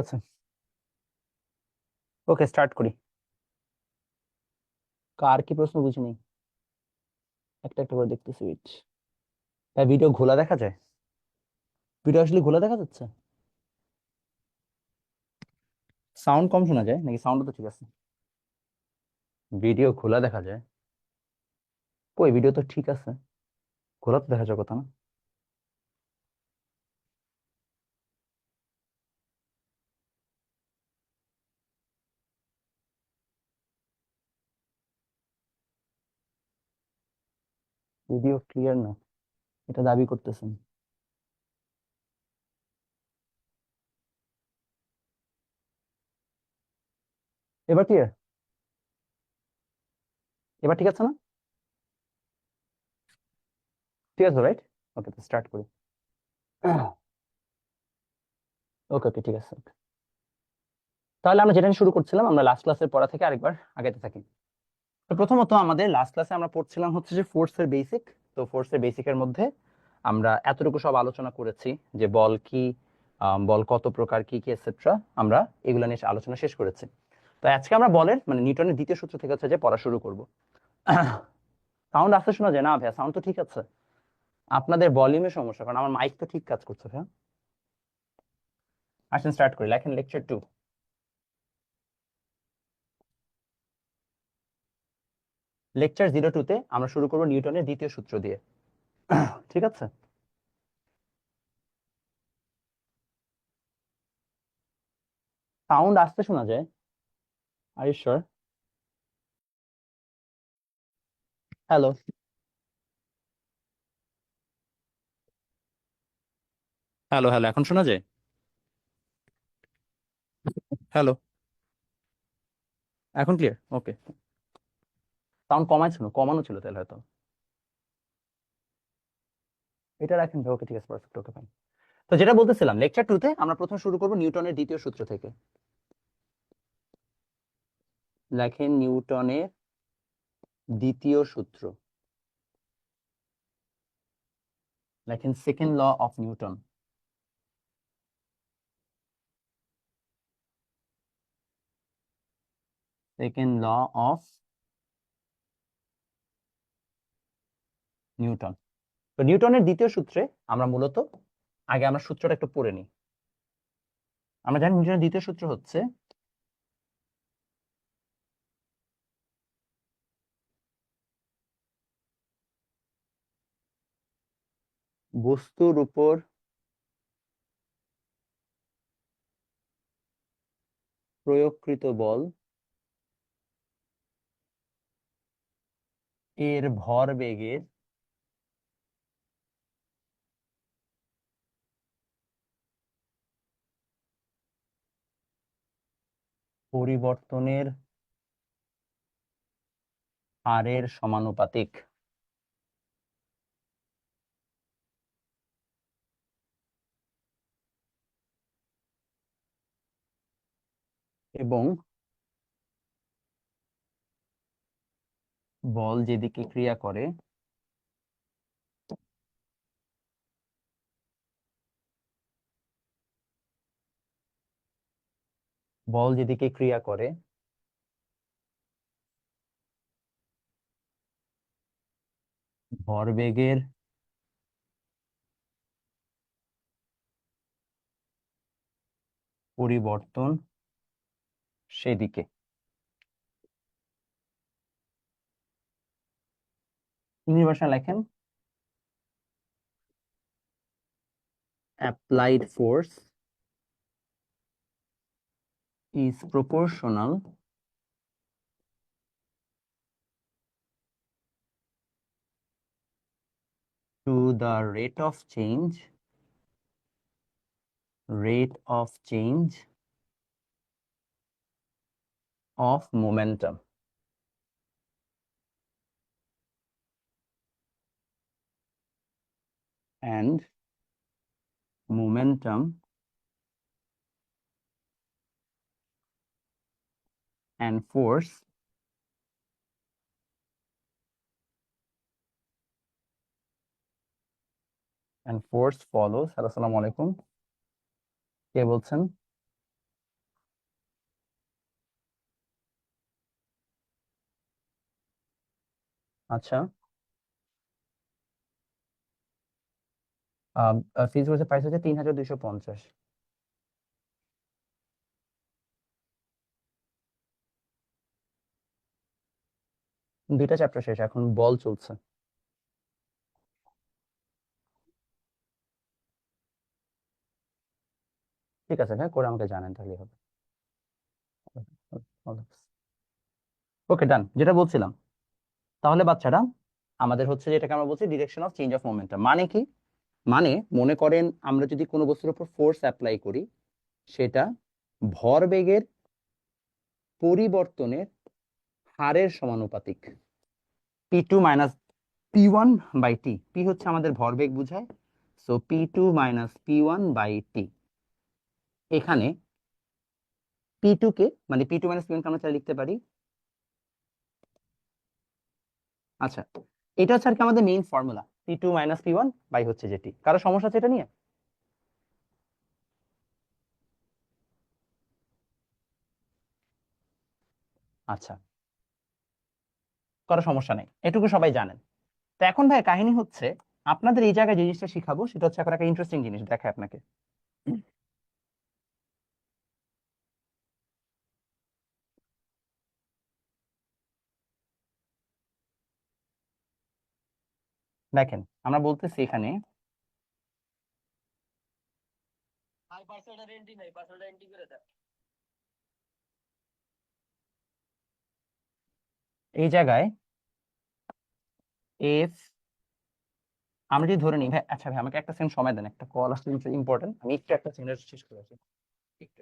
আছে, okay start করি। কার কি প্রশ্ন বুঝিনি, একটা একটা করে দেখতেছি। ওয়েট, তাই ভিডিও খোলা দেখা যায়? ভিডিও আসলে খোলা দেখা যাচ্ছে? সাউন্ড কম শোনা যায় নাকি? সাউন্ড তো ঠিক আছে। ভিডিও খোলা দেখা যায়? কই, ভিডিও তো ঠিক আছে, খোলা তো দেখা যাওয়ার কথা না? ভিডিও ক্লিয়ার না, এটা দাবি করতেছেন? এবার ক্লিয়ার? এবার ঠিক আছে না? ঠিক আছে, রাইট? ওকে, তো স্টার্ট করি। ওকে ওকে, ঠিক আছে, okay. তাহলে আমরা যেটা নিয়ে শুরু করছিলাম, আমরা লাস্ট ক্লাসের পড়া থেকে আরেকবার আগাতে থাকি। তো প্রথমত আমাদের লাস্ট ক্লাসে আমরা পড়ছিলাম হচ্ছে যে ফোর্সের বেসিক। তো ফোর্সের বেসিকের মধ্যে আমরা এতটুকু সব আলোচনা করেছি যে বল কি, বল কত প্রকার, কি কি এটসেট্রা, আমরা এগুলা নিয়ে আলোচনা শেষ করেছি। তো আজকে আমরা বলের মানে নিউটনের দ্বিতীয় সূত্র থেকে হচ্ছে যে পড়া শুরু করব। সাউন্ড আসতে শোনা যায় না ভাইয়া? সাউন্ড তো ঠিক আছে? আপনাদের ভলিউমের সমস্যা, কারণ আমার মাইক তো ঠিক কাজ করছে ভাইয়া। আসেন স্টার্ট করি, লেখেন লেকচার 2। লেকচার 02 তে আমরা শুরু করব নিউটনের দ্বিতীয় সূত্র দিয়ে। ঠিক আছে? সাউন্ড আসতে শোনা যায়? Are you sure? Hello? Hello hello, এখন শোনা যায়? হ্যালো? এখন ক্লিয়ার? ওকে। সাউন্ড কমাই ছিল, কমানো ছিল তাহলে হয়তো। এটা রাখেন, ওকে ঠিক আছে, পারফেক্ট, ওকে ফাইন। তো যেটা বলতেছিলাম, লেকচার 2 তে আমরা প্রথম শুরু করব নিউটনের দ্বিতীয় সূত্র থেকে। লেখেন নিউটনের দ্বিতীয় সূত্র, লেখেন second law of Newton. Second law of Newton. তো নিউটনের দ্বিতীয় সূত্রে আমরা মূলত আগে আমরা সূত্রটা একটু পড়ে নিই। আমরা জানি নিউটনের দ্বিতীয় সূত্র হচ্ছে বস্তুর উপর প্রয়োগকৃত বল এর ভরবেগের পরিবর্তনের হারের সমানুপাতিক। এবং বল যেদিকে ক্রিয়া করে বল যেদিকে ক্রিয়া করে ভরবেগের পরিবর্তন সেদিকে। ইংরেজি ভাষা লেখেন applied force is proportional to the rate of change of momentum. And momentum and force follows. Assalamu alaikum, কে বলছেন? আচ্ছা, ফিজিক্স কোর্সের প্রাইস হচ্ছে 3250। দুইটা চ্যাপ্টার শেষ, এখন বল চলছে। ঠিক আছে ভাই, করে আমাকে জানেন তাহলে হবে। ওকে ডান, যেটা বলছিলাম, তাহলে বাচ্চারা আমাদের হচ্ছে যেটাকে আমরা বলছি direction of change of momentum মানে কি? মানে মনে করেন আমরা যদি কোনো বস্তুর উপর ফোর্স অ্যাপ্লাই করি, সেটা ভরবেগের পরিবর্তনের হারের সমানুপাতিক। P2 - P1/T। পি হচ্ছে আমাদের ভরবেগ বুঝায়, সো P2 - P1/T। এখানে P2 কে, মানে P2 - P1 কে আমরা চাইলে লিখতে পারি। আচ্ছা, এটা হচ্ছে আর কি আমাদের মেইন ফর্মুলা, P2 - P1 হচ্ছে যেটি। কারো সমস্যা আছে এটা নিয়ে? আচ্ছা, কারো সমস্যা নেই, এটুকু সবাই জানেন। তো এখন ভাই কাহিনী হচ্ছে, আপনাদের এই জায়গায় যে জিনিসটা শিখাবো সেটা হচ্ছে এখন একটা ইন্টারেস্টিং জিনিস দেখায় আপনাকে। দেখেন, আমরা বলতেছি এখানে এই জায়গায় এফ, আমরা যদি ধরে নিই ভাই, আচ্ছা ভাই আমাকে একটা সেকেন্ড সময় দেন, একটা কল আসছে ইম্পর্টেন্ট, আমি একটু একটা সেকেন্ড শেষ করে আসি। একটু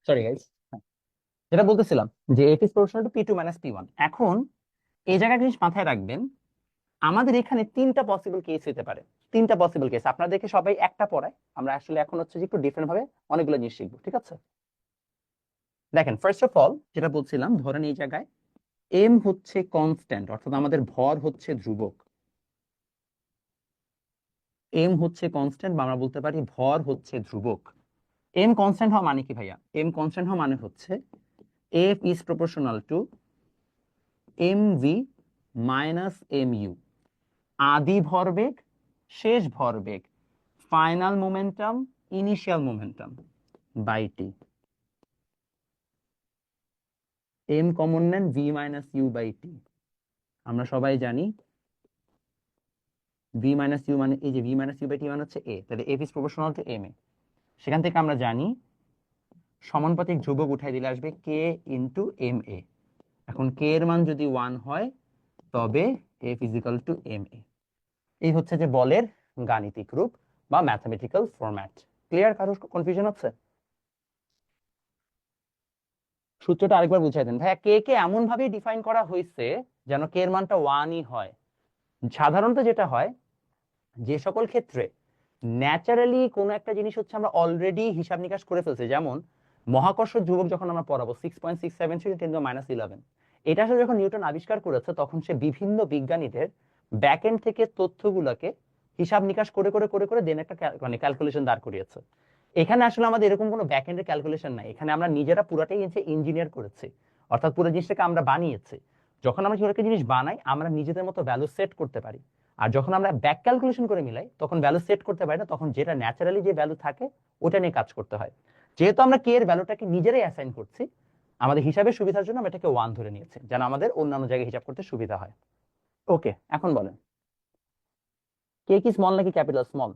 সরি গাইস, যেটা বলতেছিলাম যে F is proportional to P two minus P one. এখন এই জায়গায় জিনিস মাথায় রাখবেন, আমাদের এখানে তিনটা পসিবল কেস হতে পারে। তিনটা পসিবল কেস আপনাদেরকে সবাই একটা পড়ায়, আমরা আসলে এখন হচ্ছে যে একটু ডিফারেন্ট ভাবে অনেকগুলো জিনিস শিখবো, ঠিক আছে? দেখেন, ফার্স্ট অফ অল যেটা বলছিলাম, ধরেন এই জায়গায় এম হচ্ছে কনস্ট্যান্ট, অর্থাৎ আমাদের ভর হচ্ছে ধ্রুবক। এম হচ্ছে কনস্ট্যান্ট বা আমরা বলতে পারি ভর হচ্ছে ধ্রুবক। এম কনস্ট্যান্ট হওয়া মানে কি ভাইয়া? এম কনস্ট্যান্ট হওয়া মানে হচ্ছে F is proportional to M V minus M U. আদি ভরবেগ, শেষ ভরবেগ, final momentum, initial momentum by T. M common নেন, V minus U by T. আমরা সবাই জানি ভি মাইনাস ইউ মানে, এই যে V minus U by T মানে হচ্ছে এ, তাহলে F is proportional to M A. সেখান থেকে আমরা জানি সমানুপাতিক ধ্রুবক উঠাই দিলে আসবে কে ইন্টু এম এ। এখন কে এর মান যদি 1 হয় তবে এফ ইজিক্যাল টু এম এ। এই হচ্ছে যে বলের গাণিতিক রূপ বা ম্যাথমেটিক্যাল ফরম্যাট। ক্লিয়ার? কারোর কনফিউশন হচ্ছে? সূত্রটা আরেকবার বুঝাই দেন ভাইয়া। কে কে এমন ভাবে ডিফাইন করা হয়েছে যেন কে এর মানটা 1ই হয়। সাধারণত যেটা হয়, যে সকল ক্ষেত্রে ন্যাচারালি কোনো একটা জিনিস হচ্ছে আমরা অলরেডি হিসাব নিকাশ করে ফেলছি, যেমন মহাকর্ষ ধ্রুবক যখন আমরা পড়াবো 6.67 এটা আসলে যখন নিউটন আবিষ্কার করেছে তখন সে বিভিন্ন বিজ্ঞানীদের ব্যাক এন্ড থেকে তথ্যগুলোকে হিসাব নিকাশ করে করে করে করে দেন একটা মানে ক্যালকুলেশন দাঁড় করিয়েছে। এখানে আসলে আমাদের এরকম কোনো ব্যাক এন্ডের ক্যালকুলেশন নাই, এখানে আমরা নিজেরা পুরাটাই ইঞ্জিনিয়ার করেছি, অর্থাৎ পুরো জিনিসটাকে আমরা বানিয়েছি। যখন আমরা কোনো একটা জিনিস বানাই আমরা নিজেদের মতো ভ্যালু সেট করতে পারি, আর যখন আমরা ব্যাক ক্যালকুলেশন করে মিলাই তখন ভ্যালু সেট করতে পারি না, তখন যেটা ন্যাচারালি যে ভ্যালু থাকে ওটা নিয়ে কাজ করতে হয়। যেহেতু আমরা কে এর ভ্যালুটাকে নিজেরাই অ্যাসাইন করছি, আমাদের হিসাবের সুবিধার জন্য আমরা এটাকে 1 ধরে নিয়েছি, যেন আমাদের অন্যান্য জায়গায় হিসাব করতে সুবিধা হয়। ওকে, এখন বলেন কে কি স্মল নাকি ক্যাপিটাল? স্মল।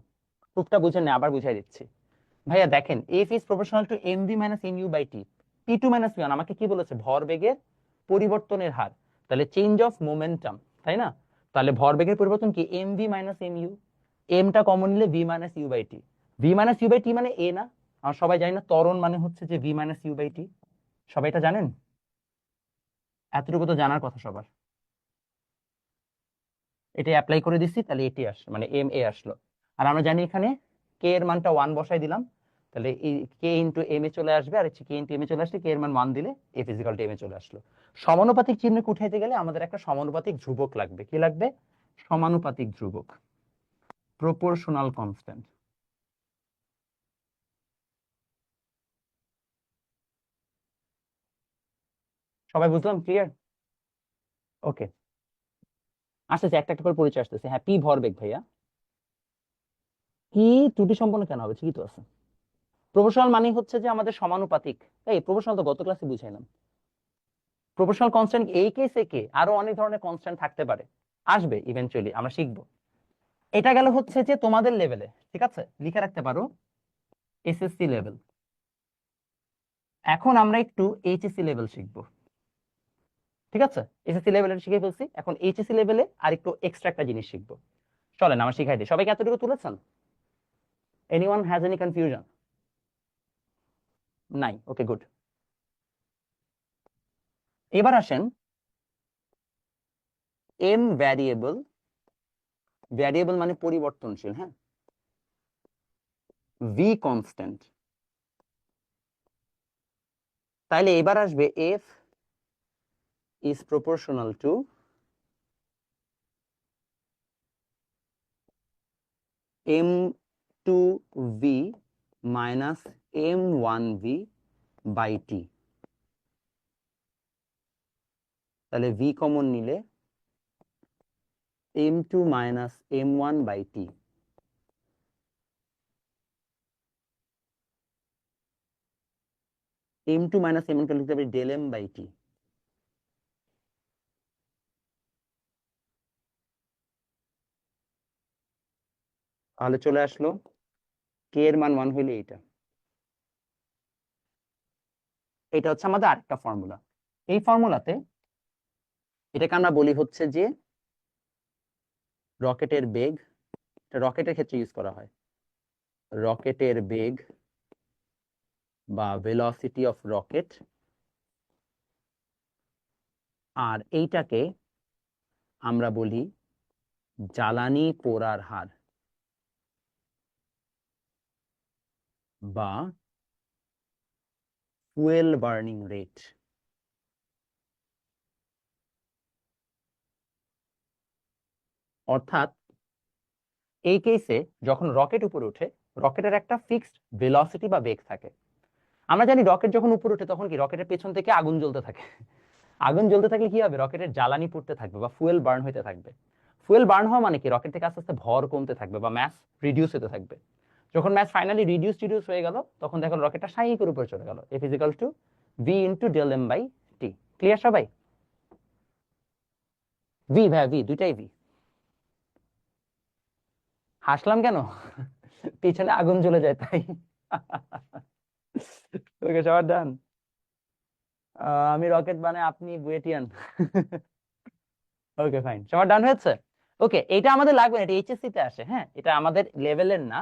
প্রুফটা বুঝে নেই, আবার বুঝাই দিচ্ছি ভাইয়া। দেখেন F is proportional to M V minus M U by T. P two minus P one আমাকে কি বলেছে? ভরবেগের পরিবর্তনের হার, তাহলে চেঞ্জ অফ মোমেন্টাম, তাই না? তাহলে ভরবেগের পরিবর্তন কি? M V minus M U. এমটা কমন নিলে V minus U by T. V minus U by T মানে এ না? আমরা সবাই জানি না ত্বরণ মানে হচ্ছে যে ভি মাইনাস ইউ বাই টি? সবাই এটা জানেন? এতটুকু তো জানার কথা সবার। এটা অ্যাপ্লাই করে দিচ্ছি, তাহলে এটি আসলো মানে এম এ আসলো। আর আমরা জানি এখানে কে এর মানটা 1 বসাই দিলাম, তাহলে এই কে ইন্টু এম এ চলে আসবে, আর কে ইন্টু এম এ চলে আসলে কে এর মান 1 দিলে এ ফিজিক্যাল টু এম এ চলে আসলো। সমানুপাতিক চিহ্নকে উঠাইতে গেলে আমাদের একটা সমানুপাতিক ধ্রুবক লাগবে। কি লাগবে? সমানুপাতিক ধ্রুবক, প্রপোর্শনাল কনস্ট্যান্ট। সবাই বুঝলাম? ক্লিয়ার? ওকে, আসতেছে একটা একটা করে পরিচয় আসতেছে। হ্যাঁ, পি ভরবেগ ভাইয়া। কি ত্রুটি সম্পন্ন কেন হবে? ঠিকই তো আছে। প্রপোর্শনাল মানে হচ্ছে যে আমাদের সমানুপাতিক। এই প্রপোর্শনাল তো গত ক্লাসে বুঝাইলাম। প্রপোর্শনাল কনস্ট্যান্ট এই কেসে কে আরো অনেক ধরনের কনস্ট্যান্ট থাকতে পারে, আসবে ইভেনচুয়ালি, আমরা শিখবো। এটা গেল হচ্ছে যে তোমাদের লেভেলে, ঠিক আছে, লিখে রাখতে পারো এসএসসি লেভেল। এখন আমরা একটু এইচএসসি লেভেল শিখবো, ঠিক আছে? এসএসসি লেভেলে শিখে ফেলছি, এখন এইচএসসি লেভেলে আর একটু এক্সট্রা একটা জিনিস শিখবো। চলেন আমার শিখাই দিই। সবাইকে এতটুকু তুলেছেন? Anyone has any confusion? নাই? Okay, good. এবার আসেন এম ভ্যারিয়েবল। ভ্যারিয়েবল মানে পরিবর্তনশীল, হ্যাঁ। V constant. তাইলে এবার আসবে F is proportional to M two V minus M one V by T. তাহলে ভি কমন নিলে M two minus M one by T. M two minus M one কে লিখতে পারি ডেল এম বাই টি। তাহলে চলে আসলো কে এর মান 1 হইলে এইটা। এটা হচ্ছে আমাদের আরেকটা ফর্মুলা। এই ফর্মুলাতে এটাকে আমরা বলি হচ্ছে যে রকেটের বেগ। এটা রকেটের ক্ষেত্রে ইউজ করা হয়। রকেটের বেগ বা ভেলোসিটি অফ রকেট, আর এইটাকে আমরা বলি জ্বালানি পোড়ার হার বা ফুয়েল বার্নিং রেট। অর্থাৎ এই কেসে যখন রকেট উপরে ওঠে, রকেটের একটা ফিক্সড ভেলোসিটি বা বেগ থাকে। আমরা জানি রকেট যখন উপরে ওঠে তখন কি রকেটের পেছন থেকে আগুন জ্বলতে থাকে। আগুন জ্বলতে থাকলে কি হবে, রকেটের জ্বালানি পড়তে থাকবে বা ফুয়েল বার্ন হতে থাকবে। ফুয়েল বার্ন হওয়া মানে কি, রকেট থেকে আস্তে আস্তে ভর কমতে থাকবে বা ম্যাস রিডিউস হতে থাকবে। যখন ম্যাস ফাইনালি রিডিউস হয়ে গেল, তখন দেখো রকেটটা সাই করে উপরে চলে গেল। F equal to V into del M by T. Clear সবাই? ভি ভাই, ভি দুইটাই ভি। হাসলাম কেন? পিছনে আগুন জ্বলে যায় তাই। ওকে, সবার ডান। আমি রকেট বানাই, আপনি বুয়েটিয়ান। ওকে ফাইন, সবার ডান হয়েছে। ওকে, এটা আমাদের লাগবে না, এটা এইচএসসি তে আসে। হ্যাঁ, এটা আমাদের লেভেলের না।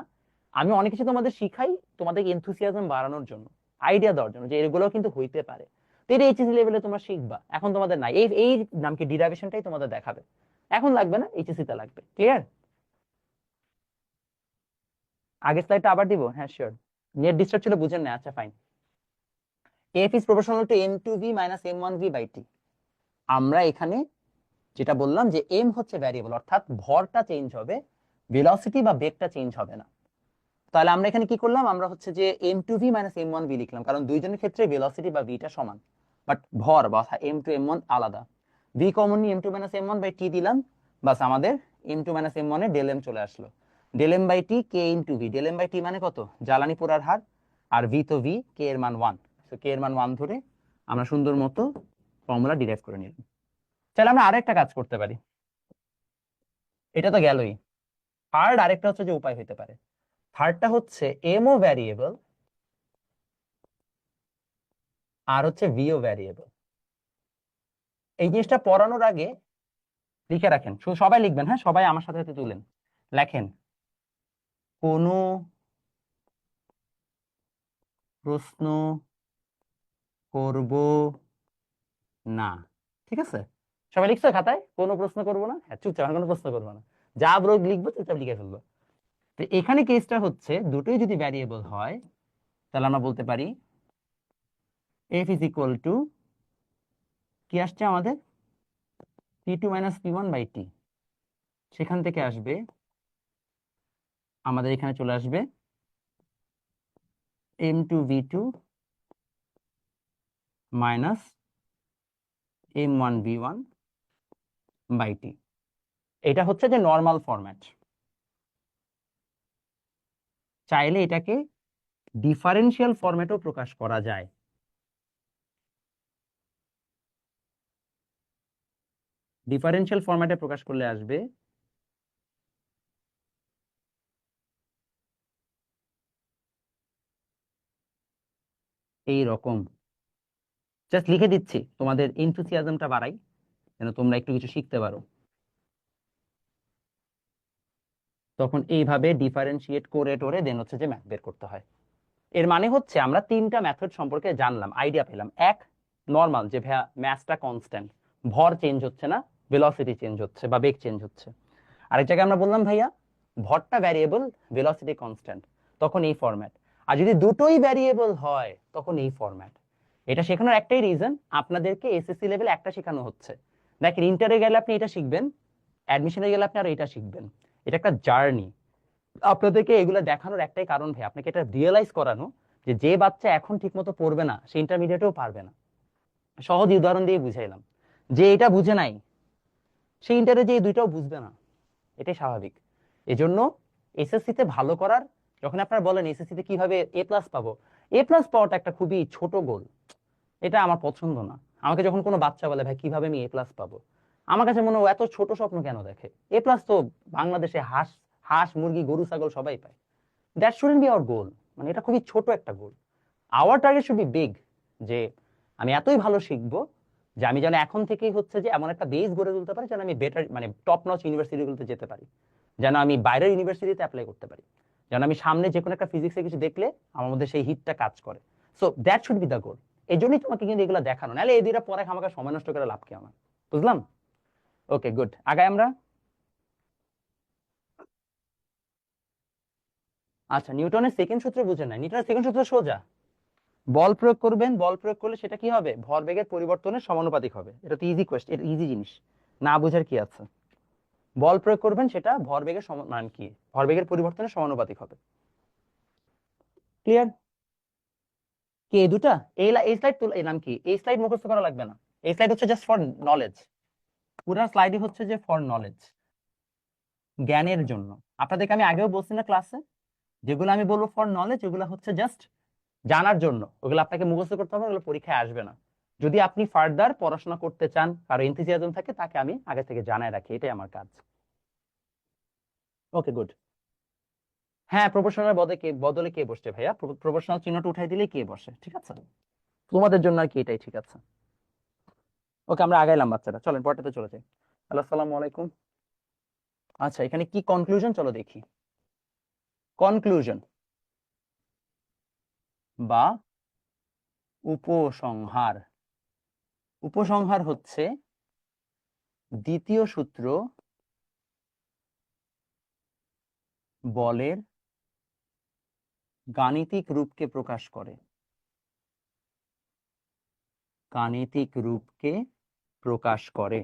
আমি অনেক কিছু তোমাদের শিখাই তোমাদের এনথুসিয়াজম বাড়ানোর জন্য, আইডিয়া দেওয়ার জন্য যে এগুলো কিন্তু হইতে পারে। তো এটা এইচএসসি লেভেলে তোমরা শিখবা, এখন তোমাদের নাই। এই এই নাম কি ডিরাইভেশনটাই তোমাদের দেখাবে, এখন লাগবে না, এইচএসসি তে লাগবে। ক্লিয়ার? আগের স্লাইডটা আবার দিব? হ্যাঁ শিওর। নেট ডিস্টার্ব ছিল, বুঝেন না? আচ্ছা fine. F is proportional to M two V minus M one V by T. আমরা এখানে যেটা বললাম যে এম হচ্ছে ভ্যারিয়েবল, অর্থাৎ ভরটা চেঞ্জ হবে, ভেলোসিটি বা বেগটা চেঞ্জ হবে না। তাহলে আমরা এখানে কি করলাম, আমরা হচ্ছে যে M two V minus M one V লিখলাম, কারণ দুইজনের ক্ষেত্রে ভেলোসিটি বা ভিটা সমান, বাট ভর বা এম টু এম ওয়ান আলাদা। ভি কমন নিয়ে M two minus M one by T দিলাম, বাস আমাদের এম টু মাইনাস এম ওয়ানে ডেল এম চলে আসলো। ডেল এম বাই টি কে into V. Del M by T মানে কত, জ্বালানি পোড়ার হার, আর ভি তো ভি, কে এর মান 1। তো কে এর মান 1 ধরে আমরা সুন্দর মতো ফর্মুলা ডিরাইভ করে নিলাম। তাহলে আমরা আরেকটা কাজ করতে পারি, এটা তো গেলই। থার্ড আরেকটা হচ্ছে যে উপায় হইতে পারে, থার্ডটা হচ্ছে এমও ভ্যারিয়েবল আর হচ্ছে ভিও ভ্যারিয়েবল। এই জিনিসটা পড়ানোর আগে লিখে রাখেন, শুধু সবাই লিখবেন, হ্যাঁ সবাই আমার সাথে সাথে তুলেন, লেখেন কোনো প্রশ্ন করব না। ঠিক আছে? সবাই লিখছো খাতায় কোনো প্রশ্ন করব না? হ্যাঁ চুপচাপ, আমি কোনো প্রশ্ন করবো না, যা ব্রোগ লিখবো চুপচাপ লিখে ফেলবো। তো এখানে কেসটা হচ্ছে দুটোই যদি ভ্যারিয়েবল হয়, তাহলে আমরা বলতে পারি এফ ইজ ইকুয়াল টু কি আসছে আমাদের, P two minus P one by T. সেখান থেকে আসবে আমাদের এখানে চলে আসবে M two V two minus M one V one by T. এটা হচ্ছে যে নর্মাল ফরম্যাট। চাইলে এটাকে ডিফারেন্সিয়াল ফরম্যাটও প্রকাশ করা যায়। ডিফারেন্সিয়াল ফরম্যাটে প্রকাশ করলে আসবে এই রকম। জাস্ট লিখে দিচ্ছি, তোমাদের এনথুসিয়াজমটা বাড়াই, যেন তোমরা একটু কিছু শিখতে পারো। তখন এইভাবে ডিফারেন্সিয়েট করে টোরে দেন হচ্ছে যে ম্যাথ বের করতে হয়। এর মানে হচ্ছে আমরা তিনটা মেথড সম্পর্কে জানলাম, আইডিয়া পেলাম। এক, নর্মাল, যে ভাইয়া ম্যাথটা কনস্ট্যান্ট, ভর চেঞ্জ হচ্ছে না, ভেলোসিটি চেঞ্জ হচ্ছে বা বেগ চেঞ্জ হচ্ছে। আরেক জায়গায় আমরা বললাম ভাইয়া ভরটা ভ্যারিয়েবল, ভেলোসিটি কনস্ট্যান্ট, তখন এই ফরম্যাট। আর যদি দুটোই ভ্যারিয়েবল হয় তখন এই ফরম্যাট। এটা শেখানোর একটাই রিজন, আপনাদেরকে এসএসসি লেভেলে একটা শেখানো হচ্ছে। দেখেন ইন্টারে গেলে আপনি এটা শিখবেন, অ্যাডমিশনে গেলে আপনি আর এটা শিখবেন। এটা একটা জার্নি। আপনাদেরকে এগুলো দেখানোর একটাই কারণ ভাই, আপনাকে এটা রিয়েলাইজ করানো যে যে বাচ্চা এখন ঠিক মতো পড়বে না সে ইন্টারমিডিয়েটেও পারবে না। সহজ উদাহরণ দিয়ে বুঝাইলাম, যে এটা বুঝে নাই সে ইন্টারে যে এই দুইটাও বুঝবে না, এটাই স্বাভাবিক। এজন্য এসএসসি তে ভালো করার, যখন আপনারা বলেন এসএসসি তে কিভাবে এ প্লাস পাবো, এ প্লাস পাওয়াটা একটা খুবই ছোট গোল, এটা আমার পছন্দ না। আমাকে যখন কোনো বাচ্চা বলে ভাই কিভাবে আমি এ প্লাস পাবো, আমার কাছে মনে হয় ও এত ছোট স্বপ্ন কেন দেখে। এ প্লাস তো বাংলাদেশে হাঁস হাঁস মুরগি গরু ছাগল সবাই পায়। That shouldn't be our goal, মানে এটা খুবই ছোট একটা goal. Our target should be big, যে আমি এতই ভালো শিখবো যে আমি যেন এখন থেকেই হচ্ছে যে এমন একটা বেস গড়ে তুলতে পারি যেন আমি বেটার মানে টপ নচ ইউনিভার্সিটিগুলোতে যেতে পারি, যেন আমি বাইরের ইউনিভার্সিটিতে অ্যাপ্লাই করতে পারি, যেন আমি সামনে যে কোনো একটা ফিজিক্সে কিছু দেখলে আমার মধ্যে সেই হিটটা কাজ করে, so that should be the গোল। এই জন্যই তোমাকে কিন্তু এগুলো দেখানো, নাহলে এই দুইটা পরে আমাকে সময় নষ্ট করে লাভ কি আমার? বুঝলাম? ওকে গুড, আগাই আমরা। আচ্ছা, নিউটনের সেকেন্ড সূত্র বুঝে নাই। নিউটনের সেকেন্ড সূত্র সোজা, বল প্রয়োগ করবেন, বল প্রয়োগ করলে সেটা কি হবে? ভরবেগের পরিবর্তনের সমানুপাতিক হবে। এটা তো ইজি কোয়েশ্চেন, এটা ইজি জিনিস, না বুঝার কি আছে? বল প্রয়োগ করবেন, সেটা ভরবেগের মানে কি, ভরবেগের পরিবর্তনের সমানুপাতিক হবে। ক্লিয়ার? কি এই দুটা? এই স্লাইড এর নাম কি? এই স্লাইড মুখস্থ করা লাগবে না, এই স্লাইড হচ্ছে জাস্ট ফর নলেজ। পুরো স্লাইডই হচ্ছে যে ফর নলেজ, জ্ঞানের জন্য। আপনাদেরকে আমি আগেও বলছি না ক্লাসে, যেগুলো আমি বলবো ফর নলেজ ওগুলো হচ্ছে জাস্ট জানার জন্য, ওগুলো আপনাকে মুখস্থ করতে হবে, ওগুলো পরীক্ষায় আসবে না। যদি আপনি ফার্দার পড়াশোনা করতে চান, কারো এনথুসিয়াজম থাকে, তাকে আমি আগে থেকে জানায় রাখি, এটাই আমার কাজ। Okay good. হ্যাঁ, প্রপোর্শনাল বদলে কে বসছে ভাইয়া? প্রপোর্শনাল চিহ্নটা উঠাই দিলে কে বসে, ঠিক আছে? তোমাদের জন্য আর কি এটাই ঠিক আছে। ওকে, আমরা আগাইলাম বাচ্চারা, চলেন পড়াতে চলে যাই। হ্যালো, আসসালামু আলাইকুম। আচ্ছা, এখানে কি কনক্লুশন, চলো দেখি। কনক্লুশন বা উপসংহার। উপসংহার হচ্ছে দ্বিতীয় সূত্র বলের গাণিতিক রূপকে প্রকাশ করে, গাণিতিক রূপকে প্রকাশ করে।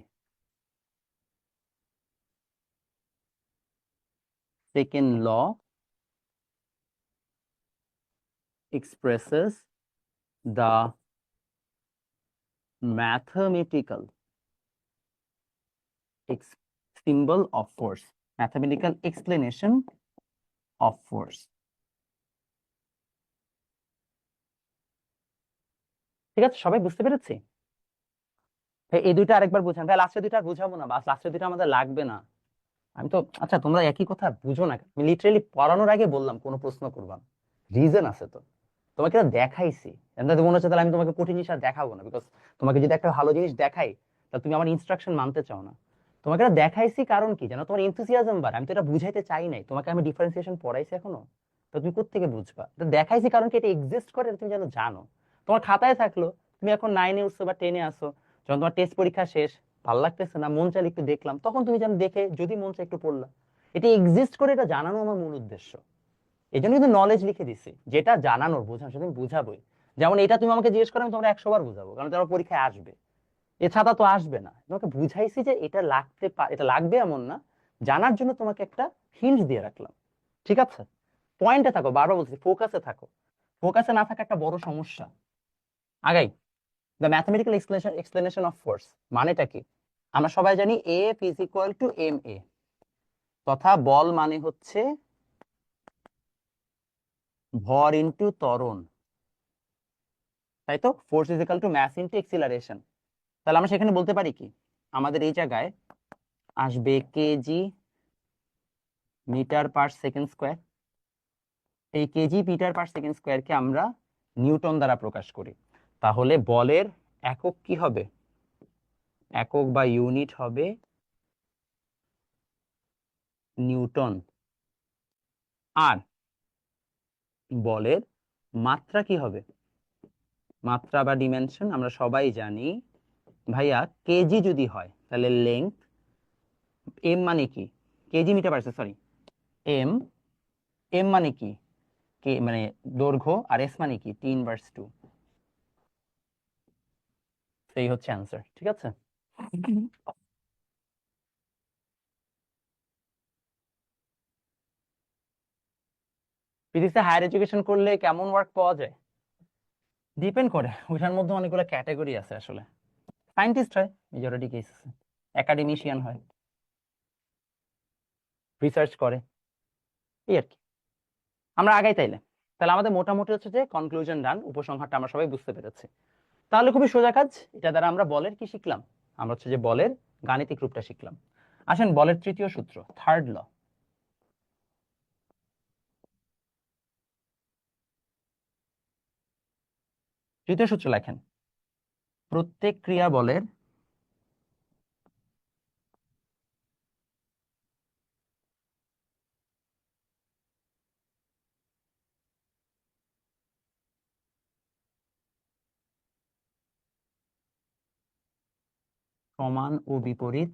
Second law expresses the mathematical symbol of force, mathematical explanation of force। ঠিক আছে, সবাই বুঝতে পেরেছি? ভাই এই দুইটা আরেকবার বুঝান ভাই, লাস্টের দুইটা আর বুঝাবো না, বাস লাস্টের দুইটা আমাদের লাগবে না। আমি তো, আচ্ছা তোমরা একই কথা বুঝো না, আমি লিটারেলি পড়ানোর আগে বললাম কোনো প্রশ্ন করবা, রিজন আছে তো। তোমাকে তো দেখাইছি, এমনি মনে হচ্ছে তাহলে আমি তোমাকে কঠিন জিনিস আর দেখাবো না, বিকজ তোমাকে যদি একটা ভালো জিনিস দেখাই তাহলে তুমি আমার ইনস্ট্রাকশন মানতে চাও না। তোমাকে এটা দেখাইছি কারণ কি জানো? তোমার এনথুসিয়াজম বাড়ে। আমি তো এটা বুঝাইতে চাই নাই, তোমাকে আমি ডিফারেন্সিয়েশন পড়াইছি এখনো, তো তুমি কোত্থেকে বুঝবা? এটা দেখাইছি কারণ কি এটা এক্সিস্ট করে, এটা তুমি যেন জানো। তোমার খাতায় থাকলো, তুমি এখন 9-এ উঠছো বা 10-এ আসো, যখন তোমার টেস্ট পরীক্ষা শেষ, ভালো লাগতেছে না, মন চাইলে একটু দেখলাম, তখন তুমি যেন দেখে যদি মন চাই একটু পড়লা। এটা এক্সিস্ট করে, এটা জানানো আমার মূল উদ্দেশ্য। এই জন্য কিন্তু নলেজ লিখে দিছি, যেটা জানানোর বোঝানো সেটা তুমি বুঝাবোই। যেমন এটা তুমি আমাকে জিজ্ঞেস করো, আমি তোমাকে 100 বার বুঝাবো, কারণ তোমার পরীক্ষায় আসবে। এছাড়া তো আসবে না। তোমাকে বুঝাইছি যে এটা এটা লাগবে এমন না, জানার জন্য তোমাকে একটা হিন্ট দিয়ে রাখলাম। ঠিক আছে, পয়েন্টে থাকো, বারবার বলছি ফোকাসে থাকো। ফোকাসে না থাকা একটা বড় সমস্যা। আগাই। The mathematical explanation of force মানেটা কি? আমরা সবাই জানি F is equal to M A, তথা বল মানে হচ্ছে ভর ইনটু ত্বরণ, তাই তো? Force is equal to mass into acceleration. তাহলে আমরা সেখানে বলতে পারি কি, আমাদের এই জায়গায় আসবে KG metre per second square. এই কেজি মিটার পার সেকেন্ড স্কোয়ারকে আমরা নিউটন দ্বারা প্রকাশ করি। তাহলে বলের একক কি হবে? একক বা ইউনিট হবে নিউটন। আর বলের মাত্রা কি হবে? মাত্রা বা ডিমেনশন আমরা সবাই জানি ভাইয়া, কেজি যদি হয় তাহলে লেংথ, এম মানে কি, KG metre per, sorry, M, M মানে কি, কে মানে দৈর্ঘ্য, আর এস মানে কি, 3/2। সেই হচ্ছে অ্যান্সার, ঠিক আছে? ফিজিক্সে হায়ার এডুকেশন করলে কেমন ওয়ার্ক পাওয়া যায়? ডিপেন্ড করে, ওইটার মধ্যে অনেকগুলো ক্যাটাগরি আছে আসলে। সায়েন্টিস্ট হয় মেজরিটি কেসেস, একাডেমিশিয়ান হয়, রিসার্চ করে, এই আর কি। আমরা আগাই তাইলে। তাহলে আমাদের মোটামুটি হচ্ছে যে কনক্লুশন ডান, উপসংহারটা আমরা সবাই বুঝতে পেরেছি। তাহলে খুবই সোজা কাজ, এটা দ্বারা আমরা বলের কি শিখলাম? আমরা হচ্ছে যে বলের গাণিতিক রূপটা শিখলাম। আসেন বলের তৃতীয় সূত্র, থার্ড ল। তৃতীয় সূত্র লেখেন, প্রত্যেক ক্রিয়া বলের সমান ও বিপরীত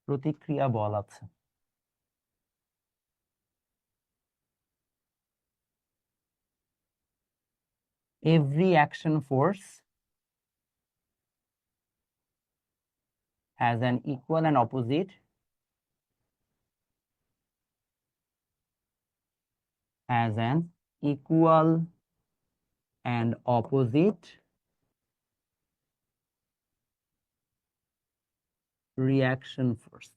প্রতিক্রিয়া বল আছে। Every action force has an equal and opposite reaction force।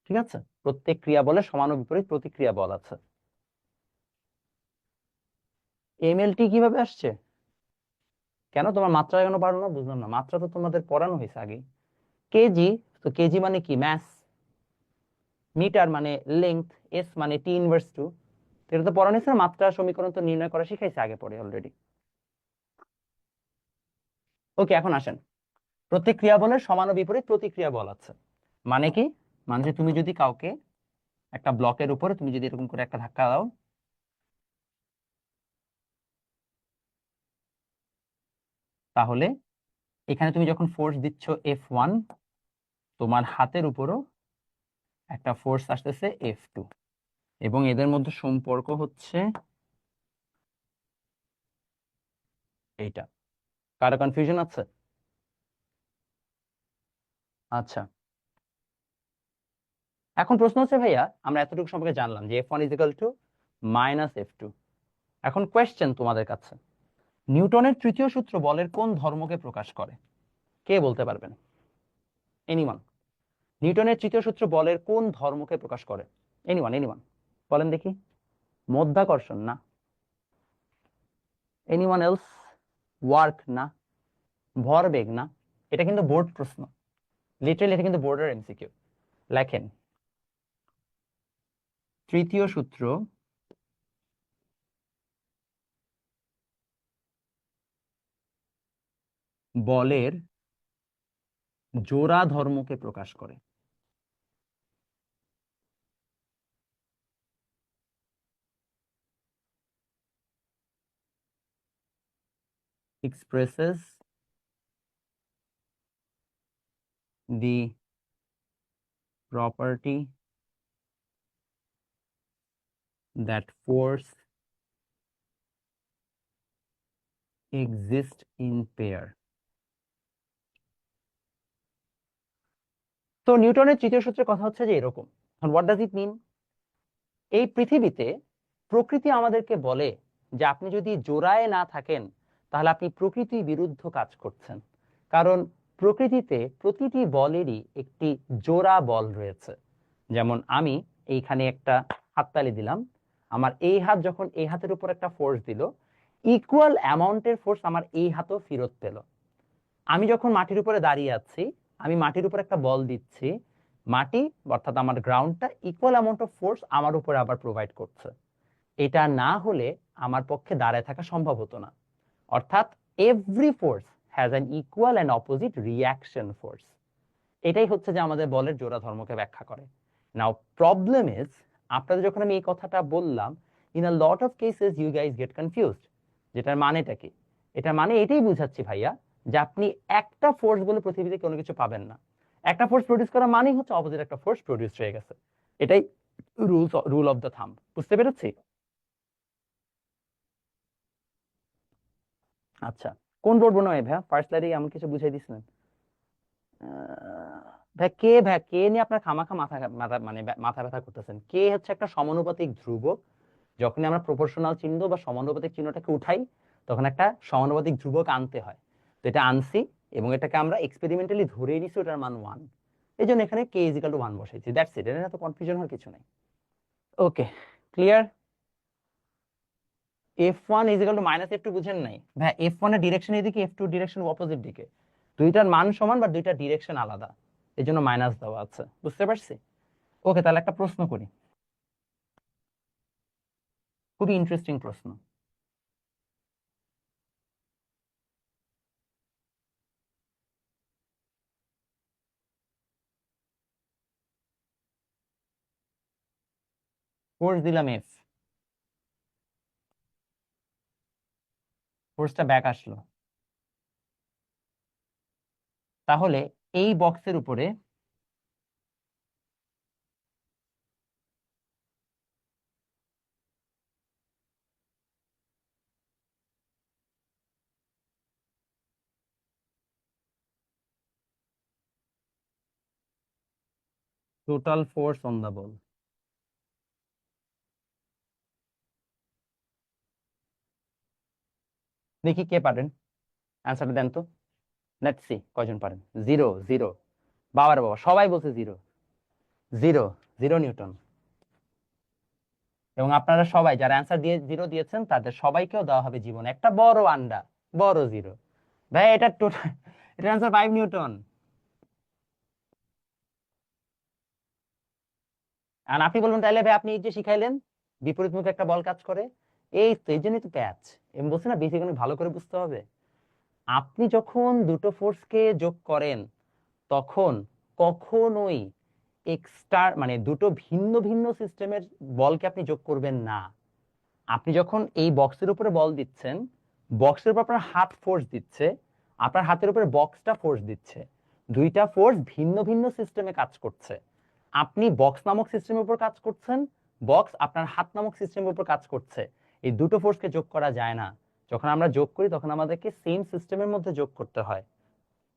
ঠিক আছে, প্রত্যেক ক্রিয়া বলে সমান ও বিপরীত প্রতিক্রিয়া বল আছে। এমএলটি কিভাবে আসছে? কেন তোমার মাত্রা কেন পারো না? বুঝলাম না, মাত্রা তো তোমাদের পড়ানো হয়েছে আগে। কেজি, তো কেজি মানে কি? ম্যাস। মিটার মানে লেংথ, এস মানে টি ইনভার্স টু। এটা তো পড়ানো হয়েছে না? মাত্রা সমীকরণ তো নির্ণয় করা শিখাইছে আগে পড়ে অলরেডি। ওকে, এখন আসেন, প্রত্যেক ক্রিয়া বলের সমান ও বিপরীত প্রতিক্রিয়া বল আছে মানে কি? মানে যে তুমি যদি কাউকে একটা ব্লকের উপরে তুমি যদি এরকম করে একটা ধাক্কা দাও, তাহলে এখানে তুমি যখন ফোর্স দিচ্ছ F1, তোমার হাতের উপরও একটা ফোর্স আসতেছে F2, এবং এদের মধ্যে সম্পর্ক হচ্ছে এইটা। কারো কনফিউশন আছে? আচ্ছা, এখন প্রশ্ন হচ্ছে ভাইয়া আমরা এতটুকু সম্পর্কে জানলাম যে F1 - F2। এখন কোয়েশ্চেন তোমাদের কাছে, নিউটনের তৃতীয় সূত্র বলের কোন ধর্মকে প্রকাশ করে? কে বলতে পারবেন? এনিওয়ান? নিউটনের তৃতীয় সূত্র বলের কোন ধর্মকে প্রকাশ করে? এনিওয়ান বলেন দেখি। মধ্যাকর্ষণ না। Anyone else? ওয়ার্ক না। ভরবেগ না। এটা কিন্তু বোর্ড প্রশ্ন, লিটারালি এটা কিন্তু বোর্ডের এমসিকিউ। লেখেন, তৃতীয় সূত্র বলের জোড়া ধর্মকে প্রকাশ করে। expresses the property that force exists in pair। তো নিউটনের তৃতীয় সূত্রের কথা হচ্ছে যে এরকম। হোয়াট ডাজ ইট মিন? এই পৃথিবীতে প্রকৃতি আমাদেরকে বলে যে আপনি যদি জোড়ায় না থাকেন তাহলে আপনি প্রকৃতির বিরুদ্ধ কাজ করছেন। কারণ প্রকৃতিতে প্রতিটি বলেরই একটি জোড়া বল রয়েছে। যেমন আমি এইখানে একটা হাততালি দিলাম, আমার এই হাত যখন এই হাতের উপর একটা ফোর্স দিল, ইকুয়াল অ্যামাউন্টের ফোর্স আমার এই হাতও ফেরত পেল। আমি যখন মাটির উপরে দাঁড়িয়ে আছি, আমি মাটির উপর একটা বল দিচ্ছি, মাটি অর্থাৎ আমার গ্রাউন্ডটা ইকুয়াল অ্যামাউন্ট অফ ফোর্স আমার উপরে আবার প্রোভাইড করছে। এটা না হলে আমার পক্ষে দাঁড়ায় থাকা সম্ভব হতো না। অর্থাৎ every force has an equal and opposite reaction force. এটাই হচ্ছে যে আমাদের বলের জোড়া ধর্মকে ব্যাখ্যা করে। নাও প্রবলেম ইজ, আপনাদের যখন আমি এই কথাটা বললাম, in a lot of cases you guys get confused. যেটার মানেটা কি? এটার মানে এটাই বুঝাচ্ছি ভাইয়া যে আপনি একটা ফোর্স বলে পৃথিবীতে কোনো কিছু পাবেন না। একটা ফোর্স প্রডিউস করা মানেই হচ্ছে অপোজিট একটা ফোর্স প্রডিউস হয়ে গেছে। এটাই রুল অফ দ্য থাম্ব। বুঝতে পেরেছি? আচ্ছা, কোন বোর্ড মনে হয় ভাইয়া? ফার্স্ট স্লাইডে এমন কিছু বুঝাই দিছিলেন? ভাই কে নিয়ে আপনার খামাখা মাথা মাথা মানে মাথা ব্যথা করতেছেন? কে হচ্ছে একটা সমানুপাতিক ধ্রুবক। যখনই আমরা প্রপোর্শনাল চিহ্ন বা সমানুপাতিক চিহ্নটাকে উঠাই তখন একটা সমানুপাতিক ধ্রুবক আনতে হয়। তো এটা আনছি এবং এটাকে আমরা এক্সপেরিমেন্টালি ধরে নিছি ওটার মান 1। এই জন্য এখানে কে ইজ ইকুয়াল টু 1 বসাইছি। That's it. এটা তো কনফিউশন হওয়ার কিছু নাই। Okay, clear? F1 is equal to -F2 বুঝেন নাই? ভাই F1 এর ডিরেকশন এদিকে, F2 ডিরেকশন অপোজিট দিকে। দুইটার মান সমান বা দুইটা ডিরেকশন আলাদা, এই জন্য মাইনাস দেওয়া আছে। বুঝতে পারছি? ওকে, তাহলে একটা প্রশ্ন করি, খুবই ইন্টারেস্টিং প্রশ্ন। ফোর্স দিলাম F, ফোর্সটা ব্যাক আসলো, তাহলে এই বক্সের উপরে টোটাল ফোর্স অন দা বল, দেখি কে পারেন অ্যান্সারটা দেন তো। লেটস সি কয়জন পারেন। জিরো, জিরো, বাবার বাবা সবাই বলছে জিরো, জিরো, জিরো নিউটন। এবং আপনারা সবাই যারা অ্যান্সার দিয়ে জিরো দিয়েছেন তাদের সবাইকেও দেওয়া হবে জীবন একটা বড় আন্ডা, বড় জিরো। ভাই এটা টোটাল, এটা অ্যান্সার 5 নিউটন। আর আপনি বলবেন তাহলে ভাই আপনি এই যে শিখাইলেন বিপরীত মুখে একটা বল কাজ করে, এই তো এই জন্যই তো প্যাচ। আমি বলছি না বেসিক অনেক ভালো করে বুঝতে হবে। আপনি যখন দুটো ফোর্সকে যোগ করেন তখন কখনোই এক্সট্রা মানে দুটো ভিন্ন ভিন্ন সিস্টেমের বলকে আপনি যোগ করবেন না। আপনি যখন এই বক্সের উপরে বল দিচ্ছেন, বক্সের উপর আপনার হাত ফোর্স দিচ্ছে, আপনার হাতের উপরে বক্সটা ফোর্স দিচ্ছে, দুইটা ফোর্স ভিন্ন ভিন্ন সিস্টেমে কাজ করছে। আপনি বক্স নামক সিস্টেমের উপর কাজ করছেন, বক্স আপনার হাত নামক সিস্টেমের উপর কাজ করছে। এই দুটো ফোর্সকে যোগ করা যায় না। যখন আমরা যোগ করি তখন আমাদেরকে সেম সিস্টেমের মধ্যে যোগ করতে হয়,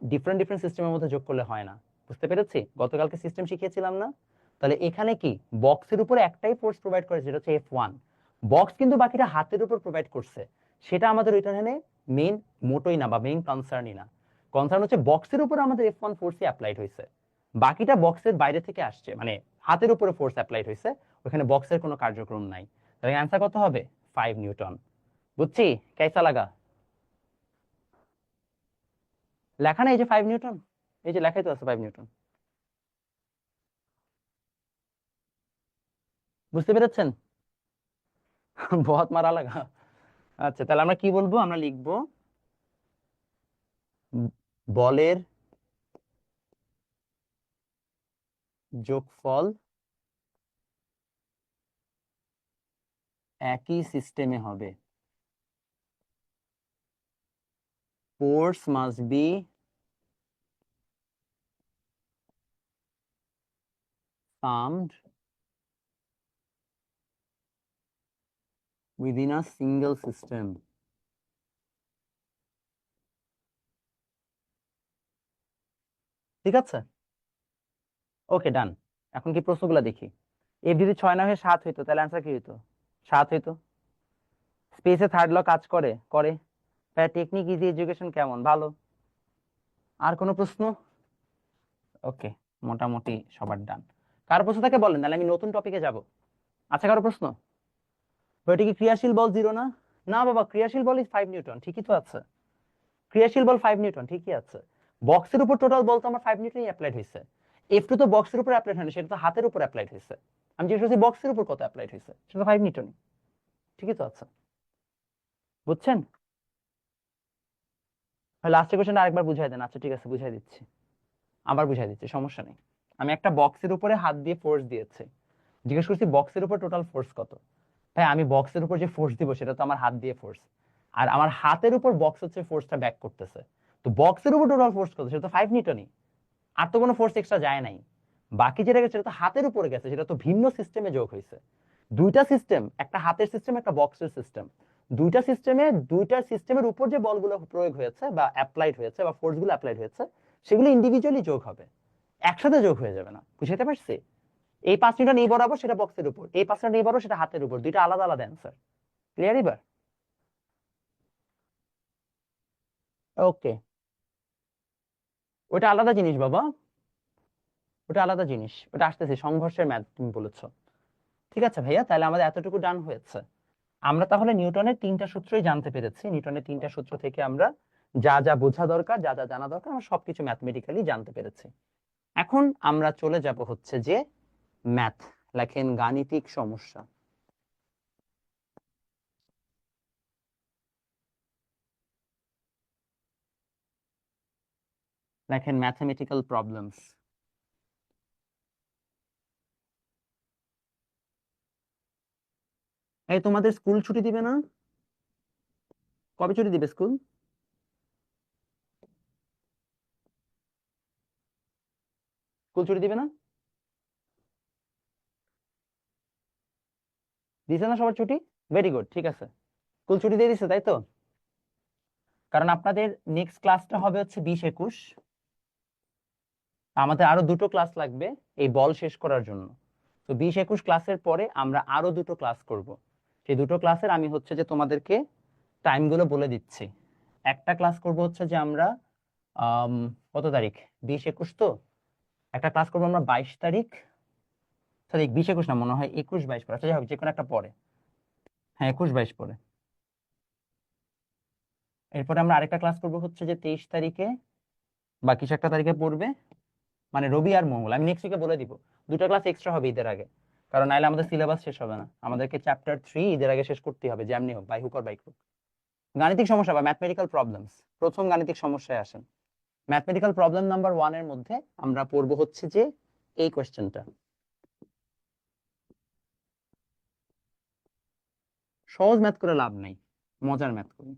ডিফারেন্ট ডিফারেন্ট সিস্টেমের মধ্যে যোগ করলে হয় না। বুঝতে পেরেছি? গতকালকে সিস্টেম শিখিয়েছিলাম না? তাহলে এখানে কি বক্সের উপর একটাই ফোর্স প্রোভাইড করে যেটা হচ্ছে F1, বক্স কিন্তু বাকিটা হাতের উপর প্রোভাইড করছে। সেটা আমাদের এখানে মেইন মোটোই না বা মেইন কনসার্নই না। কনসার্ন হচ্ছে বক্সের উপর আমাদের F1 ফোর্সই অ্যাপ্লাইড হয়েছে, বাকিটা বক্সের বাইরে থেকে আসছে, মানে হাতের উপরে ফোর্স অ্যাপ্লাইড হয়েছে, ওখানে বক্সের কোনো কার্যক্রম নাই। তাহলে অ্যান্সার কত হবে? 5 নিউটন। বুঝছি? কেসা লাগা? লেখা না এই যে 5 নিউটন, এই যে লেখাই তো আছে 5 নিউটন। বুঝতে পেরেছেন? বহুত মারা লাগা। আচ্ছা তাহলে আমরা কি বলবো? আমরা লিখবো বলের যোগফল একই সিস্টেমে হবে। Force must be summed within a single system. ঠিক আছে, ওকে ডান। এখন কি প্রশ্নগুলো দেখি। এফ যদি 6 না হয়ে 7 হইতো তাহলে অ্যান্সার কি হইতো? 7 হইতো। স্পেসে থার্ড ল কাজ করে করে। টেকনিক ইজি এডুকেশন কেমন? ভালো। আর কোনো প্রশ্ন? ওকে, মোটামুটি সবার ডান। কার প্রশ্ন থাকে বলেন, তাহলে আমি নতুন টপিকে যাব। আচ্ছা কারো প্রশ্ন? ওইটা কি ক্রিয়াশীল বল জিরো না? না বাবা, ক্রিয়াশীল বল ইজ 5 নিউটন, ঠিকই তো আছে। ক্রিয়াশীল বল 5 নিউটন ঠিকই আছে। বক্সের উপর টোটাল বল তো আমার 5 নিউটনই অ্যাপ্লাইড হয়েছে। F2 তো বক্সের উপর অ্যাপ্লাইড হয়নি, সেটা তো হাতের উপর অ্যাপ্লাইড হয়েছে। আমি জিজ্ঞেস করছি বক্সের উপর কত অ্যাপ্লাইড হয়েছে, সেটা তো 5 নিউটনই। ঠিকই তো আছে। বুঝছেন? লাস্টের কোশ্চেনটা আরেকবার বুঝাই দেন। আচ্ছা ঠিক আছে, বুঝাই দিচ্ছি, আবার বুঝাই দিচ্ছি, সমস্যা নেই। আমি একটা বক্সের উপরে হাত দিয়ে ফোর্স দিয়েছি, জিজ্ঞেস করছি বক্সের উপর টোটাল ফোর্স কত। ভাই আমি বক্সের উপর যে ফোর্স দিব সেটা তো আমার হাত দিয়ে ফোর্স, আর আমার হাতের উপর বক্স হচ্ছে ফোর্সটা ব্যাক করতেছে। তো বক্সের উপর টোটাল ফোর্স কত, সেটা তো 5 নিউটনই। আর তো কোনো ফোর্স এক্সট্রা যায় নাই। বাকি যেটা গেছে সেটা তো হাতের উপরে গেছে, সেটা তো ভিন্ন সিস্টেমে যোগ হয়েছে। দুইটা সিস্টেম, একটা হাতের সিস্টেম একটা বক্সের সিস্টেম, দুইটা সিস্টেমে দুইটা সিস্টেমের উপর যে বলগুলো প্রয়োগ হয়েছে বা অ্যাপ্লাইড হয়েছে বা ফোর্স গুলো অ্যাপ্লাইড হয়েছে সেগুলো ইন্ডিভিজুয়ালি যোগ হবে, একসাথে যোগ হয়ে যাবে না। বুঝতে পারছি? এই 5 নিউটন এই বরাবর সেটা বক্সের উপর, এই 5 নিউটন এই বরাবর সেটা হাতের উপর, দুইটা আলাদা আলাদা অ্যান্সার। ক্লিয়ার এবার? ওকে, ওটা আলাদা জিনিস বাবা, ওটা আলাদা জিনিস, ওটা আসতেছে সংঘর্ষের ম্যাথ তুমি বলেছো। ঠিক আছে ভাইয়া, তাহলে আমাদের এতটুকু ডান হয়েছে। আমরা তাহলে নিউটনের 3টা সূত্রই জানতে পেরেছি। নিউটনের 3টা সূত্র থেকে আমরা যা যা বোঝা দরকার, যা যা জানা দরকার, আমরা সবকিছু ম্যাথমেটিক্যালি জানতে পেরেছি। এখন আমরা চলে যাব হচ্ছে যে ম্যাথ, লেখেন গাণিতিক সমস্যা। লেখেন ম্যাথমেটিক্যাল প্রবলেমস। এই তোমাদের স্কুল ছুটি দিবে না? কবে ছুটি দিবে স্কুল? স্কুল ছুটি দিবে না? দিছে না সবার ছুটি? ভেরি গুড, ঠিক আছে। স্কুল ছুটি দিয়ে দিছে, তাই তো? কারণ আপনাদের নেক্সট ক্লাসটা হবে হচ্ছে 20-21। আমাদের আরো দুটো ক্লাস লাগবে এই বল শেষ করার জন্য। তো 20-21 ক্লাসের পরে আমরা আরো দুটো ক্লাস করব। সেই দুটো ক্লাসের আমি হচ্ছে যে তোমাদেরকে টাইমগুলো বলে দিচ্ছি। একটা ক্লাস করব হচ্ছে যে আমরা আম, কত তারিখ, 20-21 তো একটা ক্লাস করবো আমরা 22 তারিখ, সরি 20-21 না, মনে হয় 21-22 পরে, আচ্ছা যাই হোক যে কোনো একটা পরে। হ্যাঁ, 21-22 পরে। এরপরে আমরা আরেকটা ক্লাস করব হচ্ছে যে 23 তারিখে বা কিছু একটা তারিখে পড়বে, মানে রবি আর মঙ্গল। আমি নেক্সট উইকে বলে দিব। দুটো ক্লাস এক্সট্রা হবে ঈদের আগে, কারণ নাহলে আমাদের সিলেবাস শেষ হবে না। আমাদেরকে চ্যাপ্টার 3 ঈদের আগে শেষ করতে হবে, যেমনি হোক, by hook or by crook. গাণিতিক সমস্যা বা ম্যাথমেটিক্যাল প্রবলেমস, প্রথম গাণিতিক সমস্যায় আসেন। ম্যাথমেটিক্যাল প্রবলেম নাম্বার 1 এর মধ্যে আমরা পড়বো হচ্ছে যে এই কোয়েশ্চেনটা। সহজ ম্যাথ করে লাভ নাই, মজার ম্যাথ করি।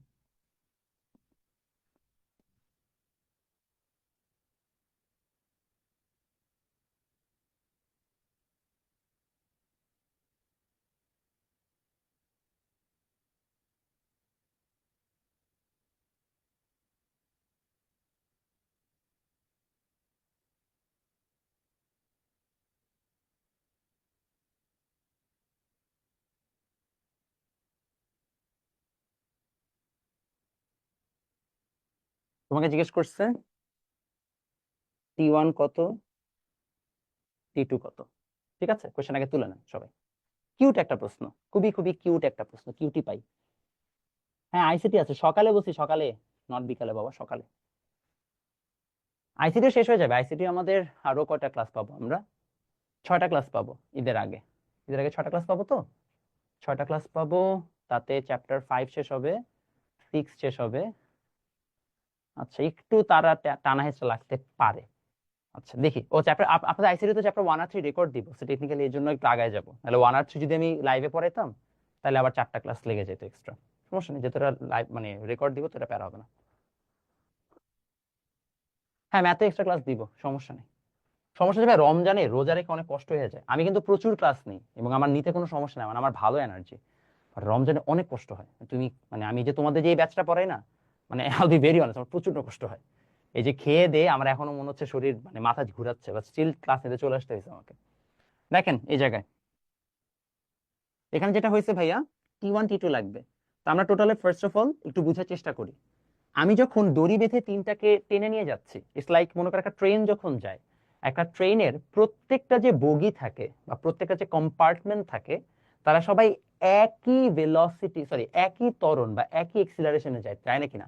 তোমাকে জিজ্ঞেস করছে T1 কত, T2 কত। ঠিক আছে, কোয়েশ্চেন আগে তুলে নেন সবাই। কিউট একটা প্রশ্ন, খুবই খুবই কিউট একটা প্রশ্ন, কিউটি পাই। হ্যাঁ, আইসিটি আছে, সকালে বসি, সকালে, নট বিকালে বাবা, সকালে। আইসিটি শেষ হয়ে যাবে। আইসিটি আমাদের আরো কয়টা ক্লাস পাবো আমরা? 6টা ক্লাস পাবো ঈদের আগে। ঈদের আগে 6টা ক্লাস পাবো তো, 6টা ক্লাস পাবো। তাতে চ্যাপ্টার 5 শেষ হবে, 6 শেষ হবে। আচ্ছা, একটু তারা টানা হেঁচড়া লাগতে পারে। আচ্ছা দেখি, ও চ্যাপ্টার আপনাদের আইসিটি তো চ্যাপ্টার 1 আর 3 রেকর্ড দিব, সো টেকনিক্যালি এর জন্য একটু আগায় যাবো। তাহলে 1 আর 3 যদি আমি লাইভে পড়াইতাম, তাহলে আবার 4টা ক্লাস লেগে যেত এক্সট্রা। সমস্যা নেই, যেহেতু লাইভ মানে রেকর্ড দিব তো এটা প্যারা হবে না। হ্যাঁ, ম্যাথে এক্সট্রা ক্লাস দিব, সমস্যা নেই। সমস্যা হচ্ছে ভাই, রমজানে রোজা রেখে অনেক কষ্ট হয়ে যায়। আমি কিন্তু প্রচুর ক্লাস নিই এবং আমার নিতে কোনো সমস্যা নেই, মানে আমার ভালো এনার্জি। রমজানে অনেক কষ্ট হয়। তুমি মানে আমি যে তোমাদের যে এই ব্যাচটা পড়াই না, মানে আল বি ভেরি অনেস্ট, আমার প্রচন্ড কষ্ট হয়। এই যে খেয়ে দে আমার এখনো মনে হচ্ছে শরীর মানে মাথা ঘুরাচ্ছে, বা স্টিল ক্লাস নিতে চলে আসতে হয়েছে আমাকে। দেখেন এই জায়গায়, এখানে যেটা হয়েছে ভাইয়া, T1 T2 লাগবে। তো আমরা টোটালে ফার্স্ট অফ অল একটু বুঝার চেষ্টা করি। আমি যখন দড়ি বেঁধে তিনটাকে টেনে নিয়ে যাচ্ছি, ইটস লাইক মনে করো একটা ট্রেন যখন যায়, একটা ট্রেনের প্রত্যেকটা যে বগি থাকে বা প্রত্যেকটা যে কম্পার্টমেন্ট থাকে, তারা সবাই একই ভেলোসিটি, সরি একই ত্বরণ বা একই এক্সিলারেশনে যায়, তাই নাকি না?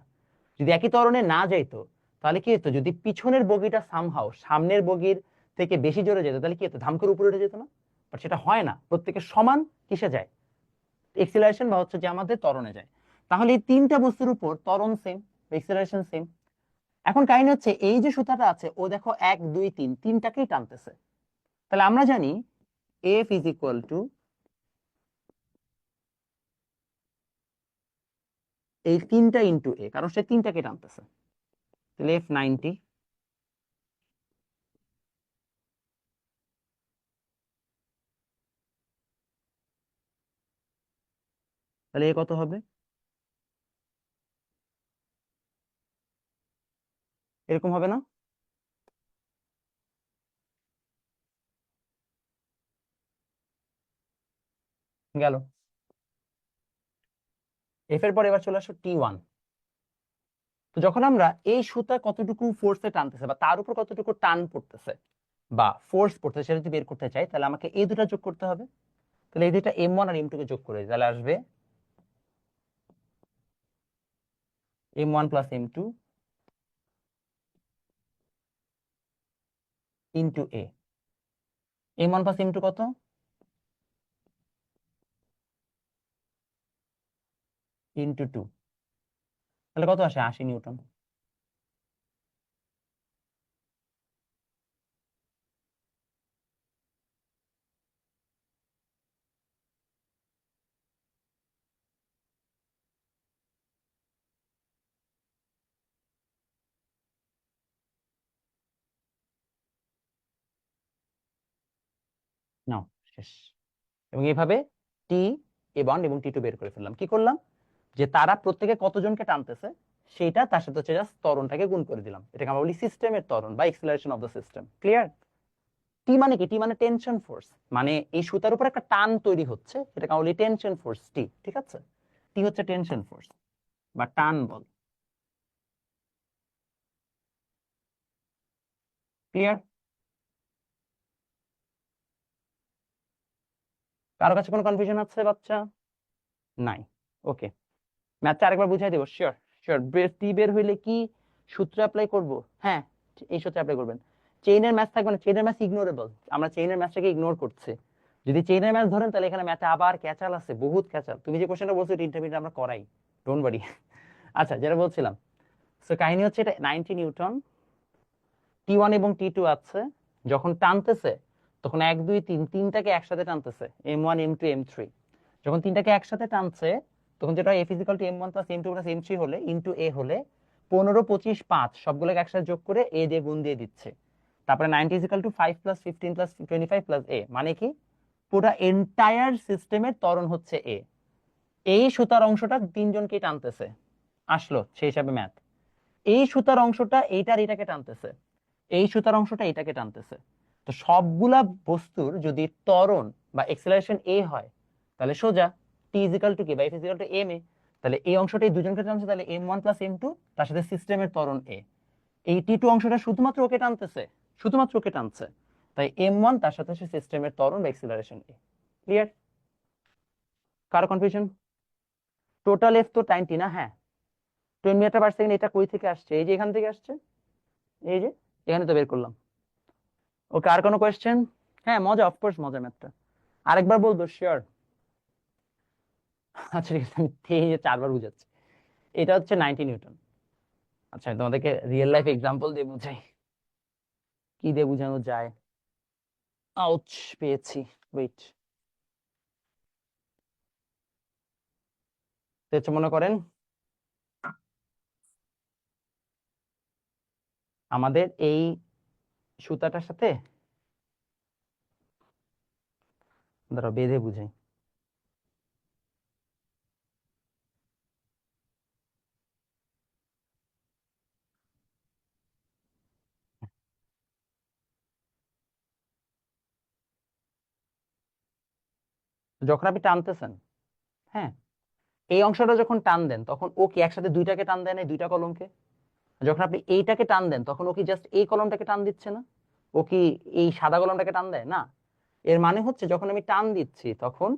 যদি একই ত্বরণে না যাইতো, তাহলে কি হতো, যদি পিছনের বগিটা সামহাও সামনের বগির থেকে বেশি জোরে যেত, তাহলে কি হতো, ধাম করে উপরে উঠে যেত না? বাট সেটা হয় না, প্রত্যেকে সমান কিসে যায়, এক্সিলারেশন বা হচ্ছে যে আমাদের ত্বরণে যায়। তাহলে এই তিনটা বস্তুর উপর ত্বরণ সেম, এক্সিলারেশন সেম। এখন কাহিনী হচ্ছে এই যে সুতাটা আছে, ও দেখো 1 2 3 তিনটাকেই টানতেছে। তাহলে আমরা জানি এফ ইজ ইকুয়াল টু এই তিনটা ইন্টু এ, কারণ সে তিনটাকে টানতেছে। তাহলে F90, তাহলে এ কত হবে? এরকম হবে না? গেল। এফ এর পর এবার চলে আসো T1। তো যখন আমরা এই সুতা কতটুকু ফোর্সে টানতেছে বা তার উপর কতটুকু টান পড়তেছে বা ফোর্স পড়তেছে, সেটা যদি বের করতে চাই, তাহলে আমাকে এই দুটা যোগ করতে হবে। তাহলে এই দুটা M1 আর M2 কে যোগ করে দিই, তাহলে আসবে M1 প্লাস M2 ইন্টু এ। M1 প্লাস M2 কত? ইন্টু 2, তাহলে কত আসে? 80 নিউটন। নাও শেষ। এবং এইভাবে টি এ বন্ড এবং টি টু বের করে ফেললাম। কি করলাম, যে তারা প্রত্যেকে কতজনকে টানতেছে সেটা তার সাথে হচ্ছে জাস্ট ত্বরণটাকে গুণ করে দিলাম। এটাকে আমরা বলি সিস্টেমের ত্বরণ বা acceleration of the system. Clear? T মানে কি? টি মানে টেনশন ফোর্স, মানে এই সুতার উপর একটা টান তৈরি হচ্ছে, এটাকে আমরা বলি টেনশন ফোর্স টি। ঠিক আছে? টি হচ্ছে টেনশন ফোর্স বা টান বল। ক্লিয়ার? কারো কাছে কোনো কনফিউশন আছে বাচ্চা? নাই? ওকে, ম্যাথটা আরেকবার বুঝাই দেবো। Sure sure. টি বের হইলে কি সূত্র অ্যাপ্লাই করব? হ্যাঁ, এই সূত্র অ্যাপ্লাই করবেন। চেইনের ম্যাথ থাকবে না, চেইনের ম্যাথ ইগনোরেবল, আমরা চেইনের ম্যাথটাকে ইগনোর করছি। যদি চেইনের ম্যাথ ধরেন তাহলে এখানে ম্যাথে আবার ক্যাচাল আছে, বহুত ক্যাচাল। তুমি যে কোশ্চেনটা বলছো এটা ইন্টারমিডিয়েট আমরা করাই, ডোন্ট ওয়ারি। আচ্ছা, যেটা বলছিলাম, সো কাহিনী হচ্ছে এটা 90 নিউটন, টি1 এবং টি2 আছে। যখন টানতেছে তখন 1 2 3 তিনটাকে একসাথে টানতেছে, m1 m2 m3। যখন তিনটাকে একসাথে টানছে তখন যেটা f = m1 + m2 + m3 হলে ইনটু a হলে 15 25 5 সবগুলোকে একসাথে যোগ করে a দিয়ে গুণ দিয়ে দিচ্ছে। তারপরে 90 = 5 + 15 + 25 + a, মানে কি পুরো এন্টায়ার সিস্টেমের ত্বরণ হচ্ছে a। এই সুতার অংশটা তিনজনকে টানতেছে, আসলো সেই হিসাবে ম্যাথ। এই সুতার অংশটা এইটার এটাকে টানতেছে, এই সুতার অংশটা এটাকে টানতেছে। তো সবগুলা বস্তুর যদি ত্বরণ বা এক্সেলারেশন এ হয় তাহলে সোজা টি ইজিক্যাল টু কি বা এফ ইজিক্যাল টু এম এ। তাহলে এই অংশটা এই দুজনকে টানছে, তাহলে m1 + m2 তার সাথে সিস্টেমের ত্বরণ এ। এই টি টু অংশটা শুধুমাত্র ওকে টানতেছে, শুধুমাত্র ওকে টানছে, তাই m1 তার সাথে সিস্টেমের ত্বরণ বা এক্সেলারেশন এ। ক্লিয়ার? কারো কনফিউশন? টোটাল এফ তো 90 না? হ্যাঁ, 10 মিটার/সেকেন্ড। এটা কই থেকে আসছে? এই যে এখান থেকে আসছে, এই যে এখানে তো বের করলাম। ওকে, আর কোনো কোয়েশ্চেন? হ্যাঁ, মজা, অফকোর্স মজা ম্যাথটা। আরেকবার বলবো? শিওর? আচ্ছা ঠিক আছে, আমি 4বার বুঝাচ্ছি। এটা হচ্ছে 90 নিউটন। আচ্ছা, আমি তোমাদেরকে রিয়েল লাইফ এক্সাম্পল দিয়ে বুঝাই, কি দিয়ে বুঝানো যায়। আউচ, পেয়েছি। ওয়েট, হচ্ছে মনে করেন আমাদের এই সুতাটার সাথে, ধরো বেঁধে বুঝাই। যখন আপনি টানতেছেন, হ্যাঁ, এই অংশটা যখন টান দেন তখন ও কি একসাথে দুইটাকে টান দেয় না, দুইটা কলমকে? যখন আপনি এইটাকে টান দেন তখন ও কি জাস্ট এই কলমটাকে টান দিচ্ছে না? ও কি এই সাদা কলমটাকে টান দেয় না? এর মানে হচ্ছে যখন আমি টান দিচ্ছি তখন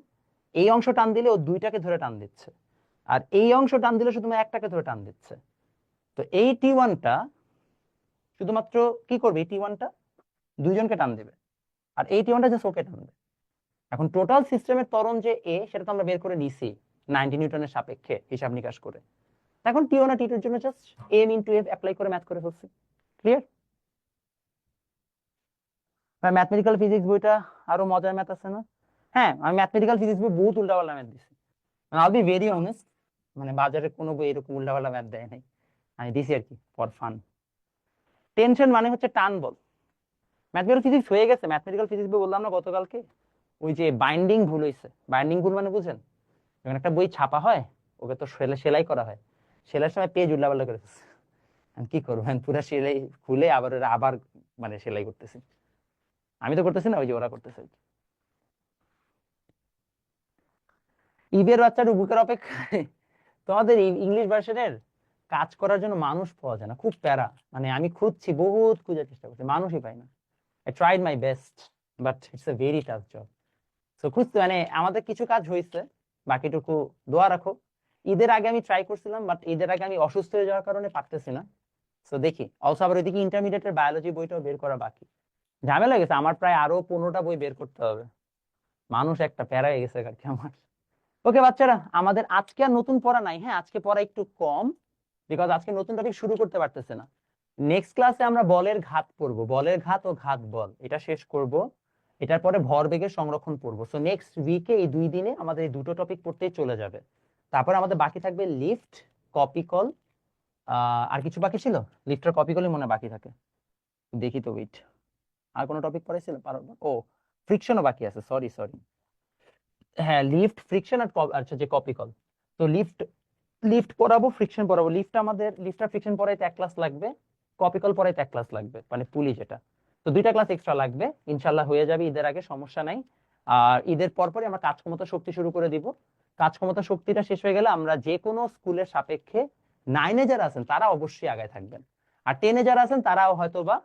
এই অংশ টান দিলে ও দুইটাকে ধরে টান দিচ্ছে, আর এই অংশ টান দিলে শুধুমাত্র একটাকে ধরে টান দিচ্ছে। তো এই টি1টা শুধুমাত্র কি করবে, এই টি1টা দুইজনকে টান দেবে, আর এই টি1টা জাস্ট ওকে টান দেবে। এখন টোটাল সিস্টেমের ত্বরণ যে এ, সেটা তো আমরা বের করে নিছি 90 নিউটনের সাপেক্ষে হিসাব নিকাশ করে। এখন টি1 আর টি2 এর জন্য জাস্ট m * f অ্যাপ্লাই করে ম্যাথ করে ফেলছি। ক্লিয়ার? ম্যাথমেটিক্যাল ফিজিক্স বইটা আরো মজার ম্যাথ আছে না? হ্যাঁ, আমি ম্যাথমেটিক্যাল ফিজিক্স বই বহুত উল্টাপাল্টা ম্যাথ দিছি, মানে আল বি ভেরি অনেস্ট, মানে বাজারে কোনো বই এরকম উল্টাপাল্টা ম্যাথ দেয় নাই, আমি দিছি আর কি ফর ফান। টেনশন মানে হচ্ছে টান বল। ম্যাথমেটিক্যাল ফিজিক্স হয়ে গেছে, ম্যাথমেটিক্যাল ফিজিক্স বই বললাম না গতকালকে, ওই যে বাইন্ডিং ভুল হয়েছে। বাইন্ডিং ভুল মানে বুঝেন? যখন একটা বই ছাপা হয় ওকে তো সেলাই করা হয়, সেলাইয়ের সময় পেজ উল্টাপাল্টা করে ফেলছে। আমি কি করবো, পুরো সেলাই খুলে আবার ওরা আবার মানে সেলাই করতেছি। আমি তো করতেছি না, ওই যে ওরা করতেছে। ঈদের বাচ্চার বুকের অপেক্ষায় তোমাদের ইংলিশ ভার্সনের কাজ করার জন্য মানুষ পাওয়া যায় না, খুব প্যারা। মানে আমি খুঁজছি, বহুত খোঁজার চেষ্টা করছি, মানুষই পাই না। I tried my best, but it's a very tough job. তো খুঁজতে মানে আমাদের কিছু কাজ হয়েছে, বাকিটুকু দোয়া রাখো। ঈদের আগে আমি ট্রাই করছিলাম, বাট ঈদের আগে আমি অসুস্থ হয়ে যাওয়ার কারণে পারতেছি না। তো দেখি, অলসো আবার ওইদিকে ইন্টারমিডিয়েটের বায়োলজি বইটাও বের করা বাকি। ঝামেলা হয়ে গেছে, আমার প্রায় আরো 15টা বই বের করতে হবে। মানুষ একটা প্যারা হয়ে গেছে আর কি আমার। ওকে বাচ্চারা, আমাদের আজকে আর নতুন পড়া নাই। হ্যাঁ, আজকে পড়া একটু কম, বিকজ আজকে নতুন টপিক শুরু করতে পারতেছে না। নেক্সট ক্লাসে আমরা বলের ঘাত পড়বো, বলের ঘাত ও ঘাত বল, এটা শেষ করব। এটার পরে ভরবেগের সংরক্ষণ পড়বো। সো নেক্সট উইকে এই 2 দিনে আমাদের এই দুটো টপিক পড়তেই চলে যাবে। তারপর আমাদের বাকি থাকবে লিফট, কপি কল, আর কিছু বাকি ছিল। লিফট আর কপি কলই মনে হয় বাকি থাকে, দেখি তো ওয়েট। আর কোনো টপিক পড়াইছিল পারো? ও, ফ্রিকশনও বাকি আছে, সরি সরি। হ্যাঁ, লিফট, ফ্রিকশন আর আচ্ছা যে কপি কল। তো লিফট লিফট পড়াবো, ফ্রিকশন পড়াবো। লিফট আর ফ্রিকশন পড়াইতে 1 ক্লাস লাগবে, কপি কল পড়াইতে 1 ক্লাস লাগবে, মানে পুলি যেটা। তো 2টা ক্লাস এক্সট্রা লাগবে, ইনশাল্লাহ হয়ে যাবে ঈদের আগে, সমস্যা নাই। আর ঈদের পরপরই আমরা কাজ ক্ষমতা শক্তি শুরু করে দিব। কাজ ক্ষমতা শক্তিটা শেষ হয়ে গেলে আমরা যে কোনো স্কুলের সাপেক্ষে 9-এ যারা আছেন তারা অবশ্যই আগায় থাকবেন, আর 10-এ যারা আছেন তারাও হয়তো বা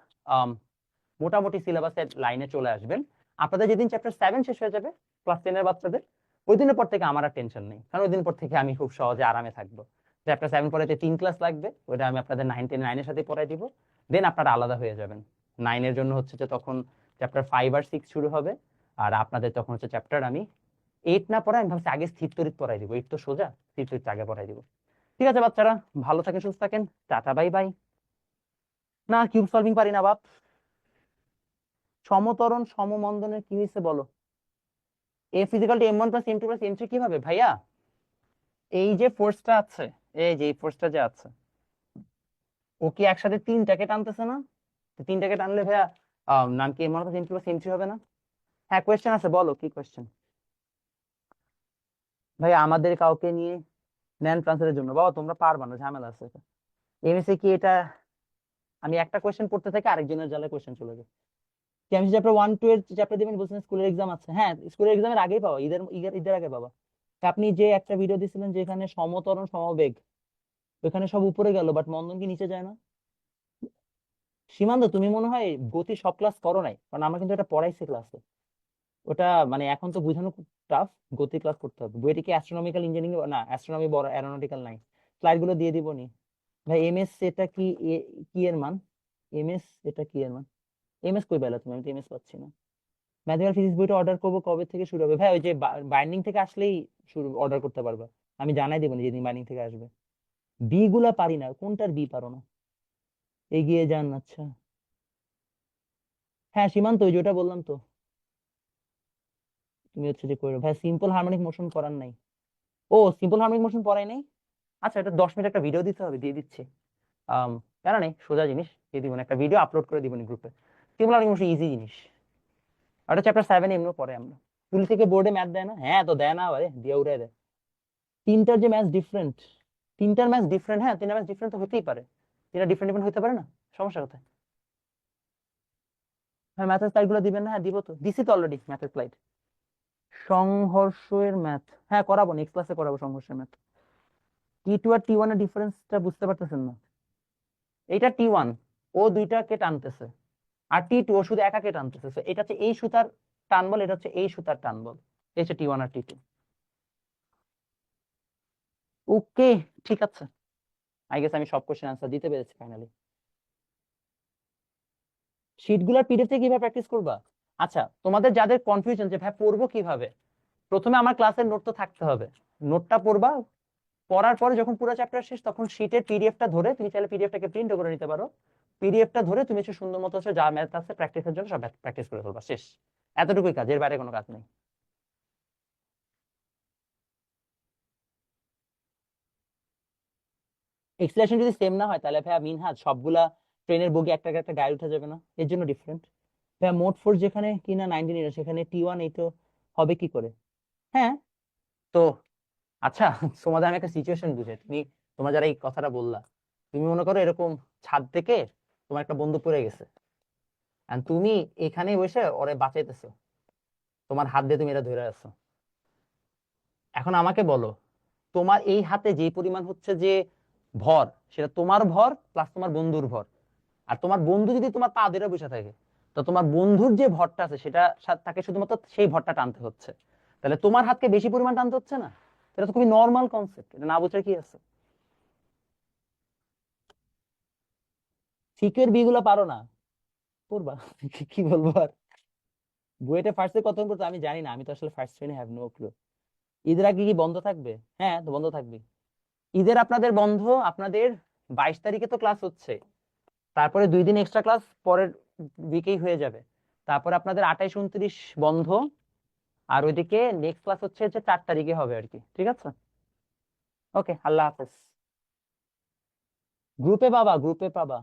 মোটামুটি সিলেবাসের লাইনে চলে আসবেন। আপনাদের যেদিন চ্যাপ্টার 7 শেষ হয়ে যাবে ক্লাস 10-এর বাচ্চাদের, ওই দিনের পর থেকে আমার আর টেনশন নেই, কারণ ওই দিন পর থেকে আমি খুব সহজে আরামে থাকবো। চ্যাপ্টার 7 পড়াইতে 3 ক্লাস লাগবে, ওইটা আমি আপনাদের 9-10-9-এর সাথে পড়াই দিব। দেন আপনারা আলাদা হয়ে যাবেন। 9-এর জন্য হচ্ছে যে তখন চ্যাপ্টার 5 আর 6 শুরু হবে, আর আপনাদের তখন হচ্ছে চ্যাপ্টার আমি 8 না পড়াই, আমি ভাবছি আগে স্থির তড়িৎ পড়াই দিব, 8 তো সোজা, স্থির তড়িৎ আগে পড়াই দিব। ঠিক আছে বাচ্চারা, ভালো থাকেন, সুস্থ থাকেন, টাটা বাই বাই। না, কিউব সলভিং পারি না বাপ। সমতরণ সমমন্দনের কি হয়েছে বলো? F = m1 + m2 + m3 কিভাবে ভাইয়া? এই যে ফোর্সটা আছে, এই যে এই ফোর্সটা যে আছে, ও কি একসাথে 3টাকে টানতেছে না? তো 3টাকে টানলে ভাইয়া নাম কি m1 + m2 + m3 হবে না? হ্যাঁ, কোয়েশ্চেন আছে, বলো কি কোয়েশ্চেন। ভাইয়া আমাদের কাউকে নিয়ে নেন ট্রান্সলের জন্য, বাবা তোমরা পারবা না, ঝামেলা আছে এটা। এমএসএ কি এটা, আমি একটা কোয়েশ্চেন পড়তে থেকে আরেকজনের জালে কোয়েশ্চেন চলে যায়। কেমিস্ট্রি চ্যাপ্টার 1-2 এর চ্যাপ্টার দিবেন বলছেন, স্কুলের এক্সাম আছে, হ্যাঁ স্কুলের এক্সামের আগেই পাবা, ঈদের ঈদের ঈদের আগে পাবা। আপনি যে একটা ভিডিও দিছিলেন যেখানে সমত্বরণ সমবেগ, ওইখানে সব উপরে গেল, বাট মন্দন কি নিচে যায় না? সীমান্ত তুমি মনে হয় গতি সব ক্লাস করো নাই, কারণ আমরা কিন্তু এটা পড়াইছি ক্লাসে। ওটা মানে এখন তো বোঝানো খুব টাফ, গতি ক্লাস করতে হবে। বইটি কি অ্যাস্ট্রোনমিক্যাল ইঞ্জিনিয়ারিং না, অ্যাস্ট্রোনমি বড়, অ্যারোনটিক্যাল নাই। স্লাইড গুলো দিয়ে দিব নি ভাই। এমএস এটা কি কি এর মান? এমএস এটা কি এর মান? এমএস কই পেলা তুমি? আমি তো এমএস পাচ্ছি না। ম্যাথমেটিক্যাল ফিজিক্স বইটা অর্ডার করবো কবে থেকে শুরু হবে ভাই? ওই যে বাইন্ডিং থেকে আসলেই শুরু অর্ডার করতে পারবা, আমি জানাই দেবো না যেদিন বাইন্ডিং থেকে আসবে। বি গুলা পারি না, কোনটার বি পারো না? এগিয়ে যান, আচ্ছা। হ্যাঁ সীমান্ত, ওই যেটা বললাম তো, তুমি হচ্ছে যে করো ভাই, সিম্পল হারমোনিক মোশন করার নাই। ও সিম্পল হারমোনিক মোশন পড়াই নাই? আচ্ছা, এটা 10 মিনিট একটা ভিডিও দিতে হবে, দিয়ে দিচ্ছি। আম জানা নেই, সোজা জিনিস, দিয়ে দিব, একটা ভিডিও আপলোড করে দিবনি গ্রুপে। সিম্পল হারমোনিক মোশন ইজি জিনিস। আর এটা চ্যাপ্টার 7 এমনিও পড়ে আমরা। স্কুল থেকে বোর্ডে ম্যাথ দেয় না? হ্যাঁ তো দেয় না, আরে দিয়ে উড়ে দেয়। তিনটার যে ম্যাথ ডিফারেন্ট, তিনটার ম্যাথ ডিফারেন্ট, হ্যাঁ তিনটা ম্যাথ ডিফারেন্ট তো হতেই পারে, তিনটা ডিফারেন্ট ডিফারেন্ট হতে পারে না, সমস্যা কোথায়? হ্যাঁ ম্যাথের স্লাইড গুলো দিবেন না? হ্যাঁ দিব তো, দিছি তো অলরেডি ম্যাথের স্লাইড। সংঘর্ষের ম্যাথ, হ্যাঁ করাবো, নেক্সট ক্লাসে করাবো সংঘর্ষের ম্যাথ। T2 আর T1 এর ডিফারেন্সটা বুঝতে পারতেছেন না? এইটা T1, ও দুইটাকে টানতেছে, আর T2 ও শুধু একাকে টানতেছে। So এটা হচ্ছে এই সুতার টান বল, এটা হচ্ছে এই সুতার টান বল, এই হচ্ছে T1 আর T2। ওকে, ঠিক আছে, আই গেস আমি সব কোশ্চেন আনসার দিতে পেরেছি ফাইনালি। শিটগুলোর পিডিএফ থেকে কিভাবে প্র্যাকটিস করবা? আচ্ছা, তোমাদের যাদের কনফিউশন যে ভাই পড়বো কিভাবে, প্রথমে আমার ক্লাসের নোট তো থাকতে হবে, নোটটা পড়বা। পড়ার পরে যখন পুরো চ্যাপ্টার শেষ, তখন শিটের পিডিএফটা ধরে, তুমি চাইলে পিডিএফটাকে প্রিন্ট করে নিতে পারো। পিডিএফটা ধরে তুমি হচ্ছে সুন্দর মতো হচ্ছে যা ম্যাথ আছে প্র্যাকটিসের জন্য সব প্র্যাকটিস করে ফেলবা, শেষ। এতটুকুই কাজ, এর বাইরে কোনো কাজ নেই। এক্সপ্লেনেশন যদি সেম না হয় তাহলে ভাইয়া মিনহাজ সবগুলা ট্রেনের বগি একটা একটা গায়ে উঠে যাবে না? এর জন্য ডিফারেন্ট। ভাইয়া মোট ফোর্স যেখানে কিনা 19 সেখানে T1, এই তো হবে কি করে? হ্যাঁ তো আচ্ছা, তোমাদের আমি একটা সিচুয়েশন বুঝে, তোমরা যারা এই কথাটা বললা, তুমি মনে করো এরকম ছাদ থেকে তোমার একটা বন্ধু পড়ে গেছে, আর তুমি এখানে বসে ওরে বাঁচাইতেছো, তোমার হাত দিয়ে তুমি এটা ধরে আছো। এখন আমাকে বলো, তোমার এই হাতে যে পরিমাণ হচ্ছে যে ভর, সেটা তোমার ভর প্লাস তোমার বন্ধুর ভর। আর তোমার বন্ধু যদি তোমার পা ধরে বসে থাকে, তো তোমার বন্ধুর যে ভরটা আছে সেটা তাকে শুধুমাত্র সেই ভরটা টানতে হচ্ছে, তাহলে তোমার হাতকে বেশি পরিমাণ টানতে হচ্ছে না? এটা তো খুবই নর্মাল কনসেপ্ট, এটা না বুঝার কি আছে? সিকিউর বি গুলো পারো না, করবা কি বলবো আর। বুয়েটে ফার্স্টে কত পড়তো আমি জানি না, আমি তো আসলে ফার্স্ট শ্রেণী, হ্যাভ নো ক্লু। ঈদের আগে কি বন্ধ থাকবে? হ্যাঁ তো বন্ধ থাকবে। ঈদের আপনাদের বন্ধ, আপনাদের 22 তারিখে তো ক্লাস হচ্ছে, তারপরে 2 দিন এক্সট্রা ক্লাস পরের উইকেই হয়ে যাবে। তারপরে আপনাদের 28-29 বন্ধ, আর ওইদিকে নেক্সট ক্লাস হচ্ছে যে 4 তারিখে হবে আর কি, ঠিক আছে? ওকে, আল্লাহ হাফেজ। গ্রুপে পাবা, গ্রুপে পাবা।